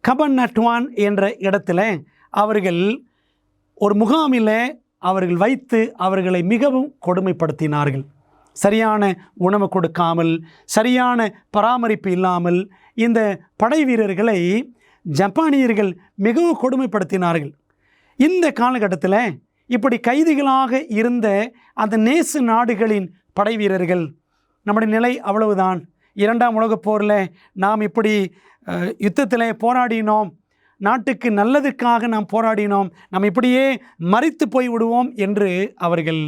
கபன்னட்டுவான் என்ற இடத்துல அவர்கள் ஒரு முகாமில் அவர்கள் வைத்து அவர்களை மிகவும் கொடுமைப்படுத்தினார்கள். சரியான உணவு கொடுக்காமல், சரியான பராமரிப்பு இல்லாமல் இந்த படை வீரர்களை ஜப்பானியர்கள் மிகவும் கொடுமைப்படுத்தினார்கள். இந்த காலகட்டத்தில் இப்படி கைதிகளாக இருந்த அந்த நேச நாடுகளின் படை வீரர்கள், நம்முடைய நிலை அவ்வளவுதான். 2ஆம் உலகப் போரில் நாம் இப்படி யுத்தத்தில் போராடினோம், நாட்டுக்கு நல்லதுக்காக நாம் போராடினோம், நாம் இப்படியே மரித்து போய் விடுவோம் என்று அவர்கள்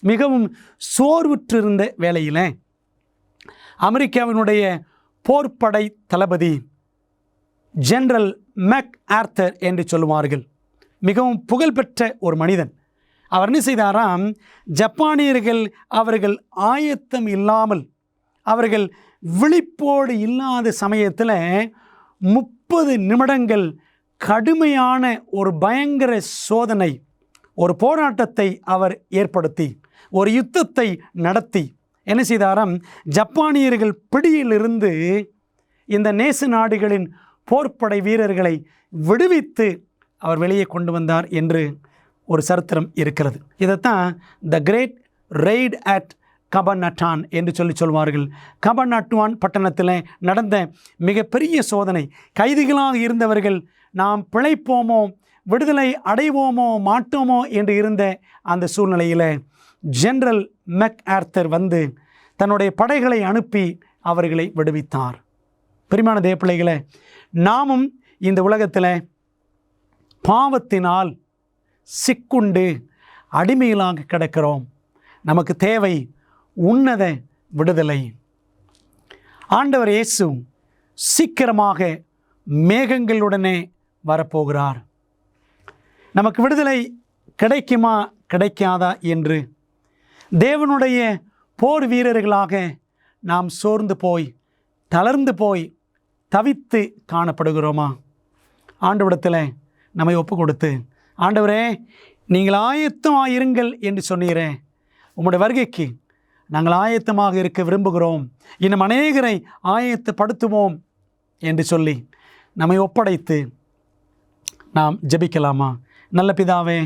மிகவும் சோர்வுற்றிருந்த வேளையில் அமெரிக்காவினுடைய போர்ப்படை தளபதி ஜெனரல் மெக் ஆர்த்தர் என்று சொல்லுவார்கள், மிகவும் புகழ்பெற்ற ஒரு மனிதன். அவர் என்ன செய்தாராம்? ஜப்பானியர்கள் அவர்கள் ஆயத்தம் இல்லாமல், அவர்கள் விழிப்போடு இல்லாத சமயத்தில் 30 நிமிடங்கள் கடுமையான ஒரு பயங்கர சோதனை, ஒரு போராட்டத்தை அவர் ஏற்படுத்தி ஒரு யுத்தத்தை நடத்தி என்ன செய்தாராம்? ஜப்பானியர்கள் பிடியிலிருந்து இந்த நேச நாடுகளின் போர்ப்படை வீரர்களை விடுவித்து அவர் வெளியே கொண்டு வந்தார் என்று ஒரு சரித்திரம் இருக்கிறது. இதைத்தான் த கிரேட் ரெய்ட் அட் கபன்னட்டான் என்று சொல்வார்கள். கபன்னட்டுவான் பட்டணத்தில் நடந்த மிகப்பெரிய சோதனை. கைதிகளாக இருந்தவர்கள் நாம் பிழைப்போமோ, விடுதலை அடைவோமோ மாட்டோமோ என்று இருந்த அந்த சூழ்நிலையில் ஜெனரல் மெக் ஆர்த்தர் வந்து தன்னுடைய படைகளை அனுப்பி அவர்களை விடுவித்தார். பிரியமான தேவ பிள்ளைகளே, நாமும் இந்த உலகத்தில் பாவத்தினால் சிக்குண்டு அடிமையிலாக கிடக்கிறோம். நமக்கு தேவை உன்னத விடுதலை. ஆண்டவர் இயேசு சீக்கிரமாக மேகங்களுடனே வரப்போகிறார். நமக்கு விடுதலை கிடைக்குமா கிடைக்காதா என்று தேவனுடைய போர் வீரர்களாக நாம் சோர்ந்து போய் தளர்ந்து போய் தவித்து காணப்படுகிறோமா? ஆண்டவரிடத்தில் நம்மை ஒப்பு கொடுத்து, ஆண்டவரே நீங்கள் ஆயத்தமாயிருங்கள் என்று சொன்னீரே, உம்முடைய வருகைக்கு நாங்கள் ஆயத்தமாக இருக்க விரும்புகிறோம், இன்னும் அநேகரை ஆயத்தப்படுத்துவோம் என்று சொல்லி நம்மை ஒப்படைத்து நாம் ஜெபிக்கலாமா? நல்ல பிதாவே,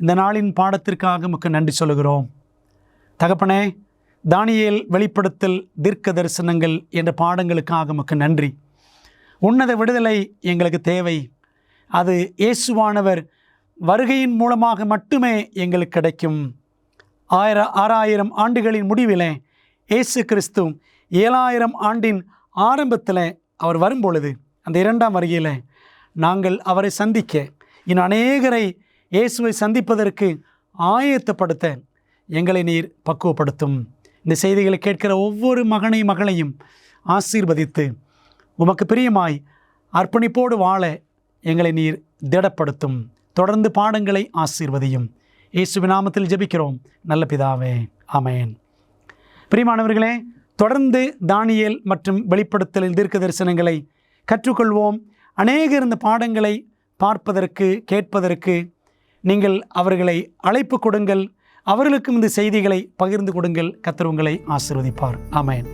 இந்த நாளின் பாடத்திற்காக உமக்கு நன்றி சொல்லுகிறோம். தகப்பனே, தானியேல், வெளிப்படுத்தல், தீர்க்க தரிசனங்கள் என்ற பாடங்களுக்காக உமக்கு நன்றி. உன்னத விடுதலை எங்களுக்கு தேவை. அது இயேசுவானவர் வருகையின் மூலமாக மட்டுமே எங்களுக்கு கிடைக்கும். 6000 ஆண்டுகளின் முடிவிலே இயேசு கிறிஸ்து 7000 ஆண்டின் ஆரம்பத்தில் அவர் வரும்பொழுது, அந்த 2ஆம் வருகையில் நாங்கள் அவரை சந்திக்க, இன்னும் அநேகரை இயேசுவை சந்திப்பதற்கு ஆயத்தப்படுத்த எங்களை நீர் பக்குவப்படுத்தும். இந்த செய்திகளை கேட்கிற ஒவ்வொரு மகளையும் ஆசீர்வதித்து உமக்கு பிரியமாய் அர்ப்பணிப்போடு வாழ எங்களை நீர் திடப்படுத்தும். தொடர்ந்து பாடங்களை ஆசீர்வதியும். இயேசுவின் நாமத்தில் ஜெபிக்கிறோம் நல்ல பிதாவே, ஆமென். பிரியமானவர்களே, தொடர்ந்து தானியேல் மற்றும் வெளிப்படுத்தலின் தீர்க்க தரிசனங்களை கற்றுக்கொள்வோம். அநேகர் இந்த பாடங்களை பார்ப்பதற்கு, கேட்பதற்கு நீங்கள் அவர்களை அழைப்பு கொடுங்கள். அவர்களுக்கும் இந்த செய்திகளை பகிர்ந்து கொடுங்கள். கர்த்தர் உங்களை ஆசீர்வதிப்பார். ஆமென்.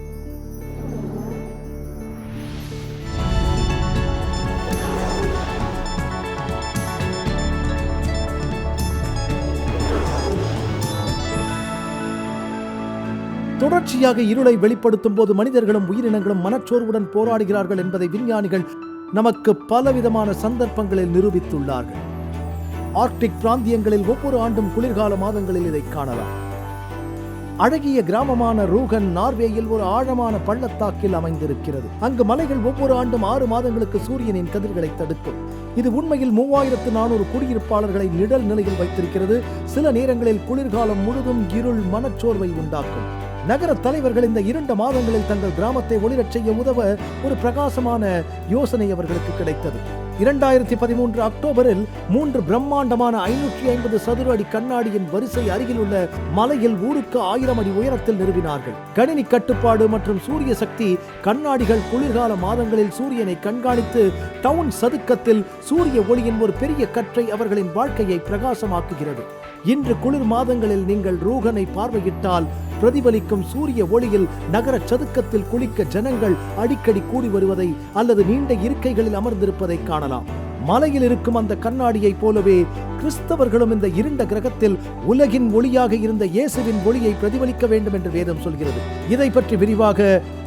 தொடர்ச்சியாக இருளை வெளிப்படுத்தும் போது மனிதர்களும் உயிரினங்களும் மனச்சோர்வுடன் போராடுகிறார்கள் என்பதை விஞ்ஞானிகள் நமக்கு பலவிதமான சந்தர்ப்பங்களில் நிரூபித்துள்ளார்கள். ஆர்க்டிக் பிராந்தியங்களில் ஒவ்வொரு ஆண்டும் குளிர்கால மாதங்களில் இதை காணலாம். அழகிய கிராமமான ரூகன் நார்வேயில் ஒரு ஆழமான பள்ளத்தாக்கில் அமைந்திருக்கிறது. அங்கு மலைகள் ஒவ்வொரு ஆண்டும் 6 மாதங்களுக்கு சூரியனின் கதிர்களை தடுக்கும். இது உண்மையில் 3400 குடியிருப்பாளர்களை நிழல் நிலையில் வைத்திருக்கிறது. சில நேரங்களில் குளிர்காலம் முழுதும் இருள் மனச்சோர்வை உண்டாக்கும். நகர தலைவர்கள் இந்த 2 மாதங்களில் தங்கள் கிராமத்தை ஒளிரச் செய்ய உதவ ஒரு பிரகாசமான யோசனை அவர்களுக்கு கிடைத்தது. 2013 அக்டோபரில் 3 பிரம்மாண்டமான 550 சதுர அடி கண்ணாடியின் வரிசை அருகில் உள்ள மலையில் ஊருக்கு 1000 அடி உயரத்தில் நிறுவினார்கள். கணினி கட்டுப்பாடு மற்றும் சூரிய சக்தி கண்ணாடிகள் குளிர்கால மாதங்களில் சூரியனை கண்காணித்து டவுன் சதுக்கத்தில் சூரிய ஒளியின் ஒரு பெரிய கற்றை அவர்களின் வாழ்க்கையை பிரகாசமாக்குகிறது. இன்று குளிர் மாதங்களில் நீங்கள் ரூகனை பார்வையிட்டால் பிரதிபலிக்கும் சூரிய ஒளியில் நகர சதுக்கத்தில் குளிக்க ஜனங்கள் அடிக்கடி கூடி வருவதை அல்லது நீண்ட இருக்கைகளில் அமர்ந்திருப்பதை காணலாம். மலையில் இருக்கும் அந்த கண்ணாடியை போலவே கிறிஸ்தவர்களும் இந்த இருண்ட கிரகத்தில் உலகின் ஒளியாக இருந்த இயேசுவின் ஒளியை பிரதிபலிக்க வேண்டும் என்று வேதம் சொல்கிறது. இதை பற்றி விரிவாக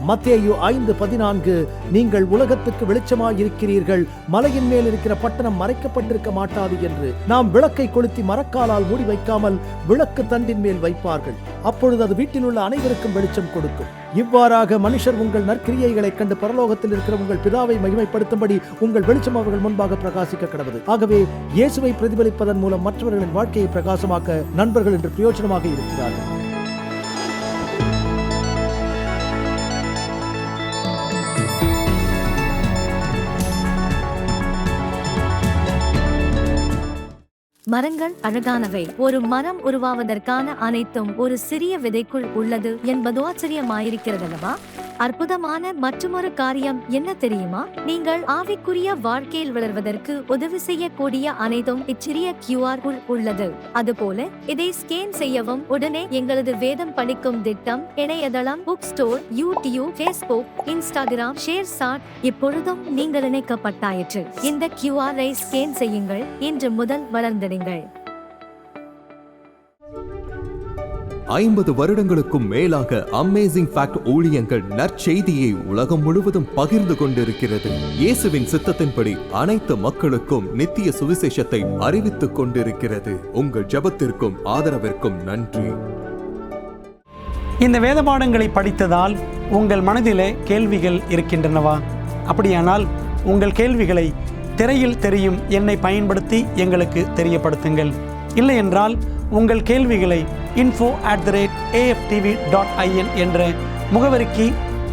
மத்தேயு 5:14, நீங்கள் உலகத்துக்கு வெளிச்சமாய் இருக்கிறீர்கள், மலையின் மேல் இருக்கிற பட்டணம் மறைக்கப்பட்டிருக்க மாட்டாது என்று. நாம் விளக்கை கொளுத்தி மரக்காலால் மூடி வைக்காமல் விளக்கு தண்டின் மேல் வைப்பார்கள். அப்பொழுது அது வீட்டில் உள்ள அனைவருக்கும் வெளிச்சம் கொடுக்கும். இவ்வாறாக மனுஷர் உங்கள் நற்கிரியைகளை கண்டு பரலோகத்தில் இருக்கிற உங்கள் பிதாவை மகிமைப்படுத்தும்படி உங்கள் வெளிச்சம் அவர்கள் முன்பாக பிரகாசிக்க கடவுது. ஆகவே இயேசுவை பிரதிபலிப்பதன் மூலம் மற்றவர்களின் வாழ்க்கையை பிரகாசமாக்க நண்பர்கள் என்று பிரயோஜனமாக இருக்கிறார்கள். மரங்கள் அழகானவை. ஒரு மரம் உருவாவதற்கான அனைத்தும் ஒரு சிறிய விதைக்குள் உள்ளது என்பது ஆச்சரியமாயிருக்கிறதல்லவா? அற்புதமான மற்றொரு காரியம் என்ன தெரியுமா? நீங்கள் ஆவிக்குரிய வாழ்க்கையில் வளர்வதற்கு உதவி செய்யக்கூடிய அனைத்தும் இச்சிறிய QR குள் உள்ளது. அதுபோல இதை ஸ்கேன் செய்யவும் உடனே எங்களது வேதம் படிக்கும் திட்டம், இணையதளம், book store, YouTube, Facebook, Instagram, ShareChat இப்பொழுதும் நீங்கள் இணைக்கப்பட்டாயிற்று. இந்த QR-ஐ ஸ்கேன் செய்யுங்கள். இன்று முதல் வளர்ந்திடுங்கள். 50 வருடங்களுக்கும் மேலாக அமேசிங் ஃபேக்ட் ஊழியங்கள் நற்செய்தியை உலகம் முழுவதும் பகிர்ந்து கொண்டிருக்கிறது. இயேசுவின் சித்தத்தின்படி அனைத்து மக்களுக்கும் நித்திய சுவிசேஷத்தை அறிவித்துக் கொண்டிருக்கிறது. உங்கள் ஜெபத்திற்கும் ஆதரவிற்கும் நன்றி. இந்த வேத பாடங்களை படித்ததால் உங்கள் மனதிலே கேள்விகள் இருக்கின்றனவா? அப்படியானால் உங்கள் கேள்விகளை திரையில் தெரியும் எண்ணை பயன்படுத்தி எங்களுக்கு தெரியப்படுத்துங்கள். இல்லை என்றால் உங்கள் கேள்விகளை info@aftv.in என்ற முகவரிக்கு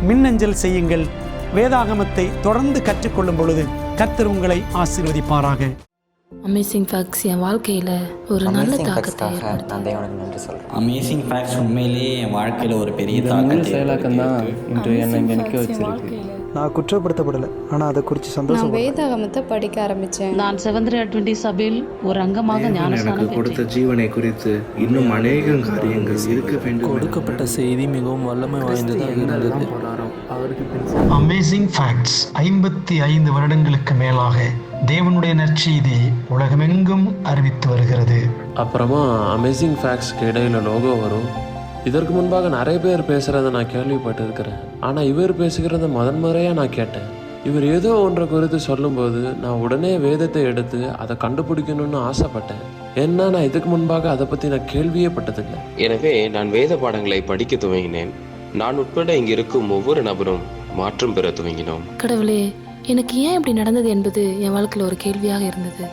மின்னஞ்சல் செய்யுங்கள். வேதாகமத்தை தொடர்ந்து கற்றுக்கொள்ளும் பொழுது கர்த்தர் உங்களை ஆசீர்வதிப்பாராக. அமேசிங் ஃபேக்ட்ஸ் என் வாழ்க்கையில் ஒரு நல்ல தாக்கத்தை ஏற்படுத்தி நான் தேவனுக்கு நன்றி சொல்கிறேன். அமேசிங் ஃபேக்ட்ஸ் உண்மையிலேயே என் வாழ்க்கையில் ஒரு பெரிய தாக்கத்தை செயலாக்கம் தான் இன்று என்னை இங்கே நிற்க வச்சிருக்கு. நான் குற்றப்படுத்தப்படலை, ஆனால் அதை குறித்து சந்தோஷம். வேதாகமத்தை படிக்க ஆரம்பித்தேன். நான் செவந்திர அட்வென்டிஸ்ட் சபையில் ஒரு அங்கமாக எனக்கு கொடுத்த ஜீவனை குறித்து இன்னும் அநேக காரியங்கள் இருக்க வேண்டும். கொடுக்கப்பட்ட செய்தி மிகவும் வல்லமை வாய்ந்ததாக இருந்தது. அமேசிங் ஃபேக்ட்ஸ் 55 வருடங்களுக்கு மேலாக தேவனுடைய நற்செய்தி உலகமெங்கும் அறிவித்து வருகிறது. அப்புறமா அமேசிங் ஃபேக்ட்ஸ்க்கு இடையில லோகோ வரும். இதற்கு முன்பாக நிறைய பேர் பேசுகிறத நான் கேள்விப்பட்டிருக்கிறேன். ஆனால் இவர் பேசுகிறத முதன்முறையாக நான் கேட்டேன். இவர் ஏதோ ஒன்றை குறித்து சொல்லும்போது நான் உடனே வேதத்தை எடுத்து அதை கண்டுபிடிக்கணும்னு ஆசைப்பட்டேன். ஏன்னா நான் இதுக்கு முன்பாக அதை பற்றி நான் கேள்வியே பட்டதில்லை. எனவே நான் வேத பாடங்களை படிக்க துவங்கினேன். நான் உட்பட இங்கு இருக்கும் ஒவ்வொரு நபரும் மாற்றம் பெற துவங்கினோம். கடவுளே, எனக்கு ஏன் இப்படி நடந்தது என்பது என் வாழ்க்கையில் ஒரு கேள்வியாக இருந்தது.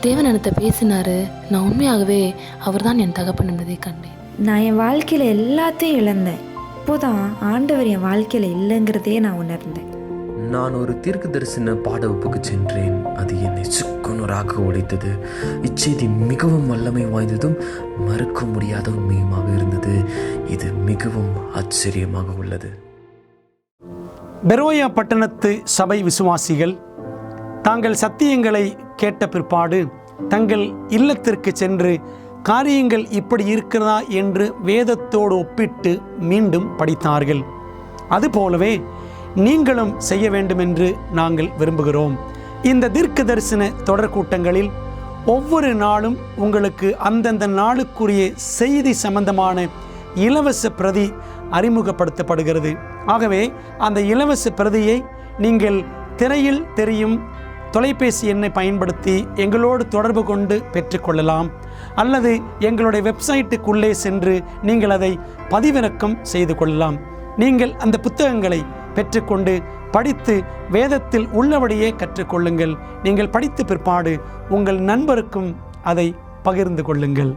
தேவன் என்னத்தை பேசினாரு. நான் உண்மையாகவே அவர்தான் என் தகப்பன் என்பதை கண்டேன். நான் என் வாழ்க்கையில் எல்லாத்தையும் இழந்தேன். இப்போதான் ஆண்டவர் என் வாழ்க்கையில் இல்லைங்கிறதே நான் உணர்ந்தேன். நான் ஒரு தீர்க்க தரிசன பாட வகுப்புக்கு சென்றேன். அது என்னை சுக்குநூறாக உடைத்தது. இச்செய்தி மிகவும் வல்லமை வாய்ந்ததும் மறுக்க முடியாத உண்மையுமாக இருந்தது. இது மிகவும் ஆச்சரியமாக உள்ளது. பெரோயா பட்டணத்து சபை விசுவாசிகள் தாங்கள் சத்தியங்களை கேட்ட பிற்பாடு தங்கள் இல்லத்திற்கு சென்று காரியங்கள் இப்படி இருக்கிறதா என்று வேதத்தோடு ஒப்பிட்டு மீண்டும் படித்தார்கள். அதுபோலவே நீங்களும் செய்ய வேண்டும் என்று நாங்கள் விரும்புகிறோம். இந்த தீர்க்க தரிசன தொடர் கூட்டங்களில் ஒவ்வொரு நாளும் உங்களுக்கு அந்தந்த நாளுக்குரிய செய்தி சம்பந்தமான இலவச பிரதி அறிமுகப்படுத்தப்படுகிறது. ஆகவே அந்த இலவச பிரதியை நீங்கள் திரையில் தெரியும் தொலைபேசி எண்ணை பயன்படுத்தி எங்களோடு தொடர்பு கொண்டு பெற்றுக்கொள்ளலாம். அல்லது எங்களுடைய வெப்சைட்டுக்குள்ளே சென்று நீங்கள் அதை பதிவிறக்கம் செய்து கொள்ளலாம். நீங்கள் அந்த புத்தகங்களை பெற்றுக்கொண்டு படித்து வேதத்தில் உள்ளபடியே கற்றுக்கொள்ளுங்கள். நீங்கள் படித்த பிற்பாடு உங்கள் நண்பருக்கும் அதை பகிர்ந்து கொள்ளுங்கள்.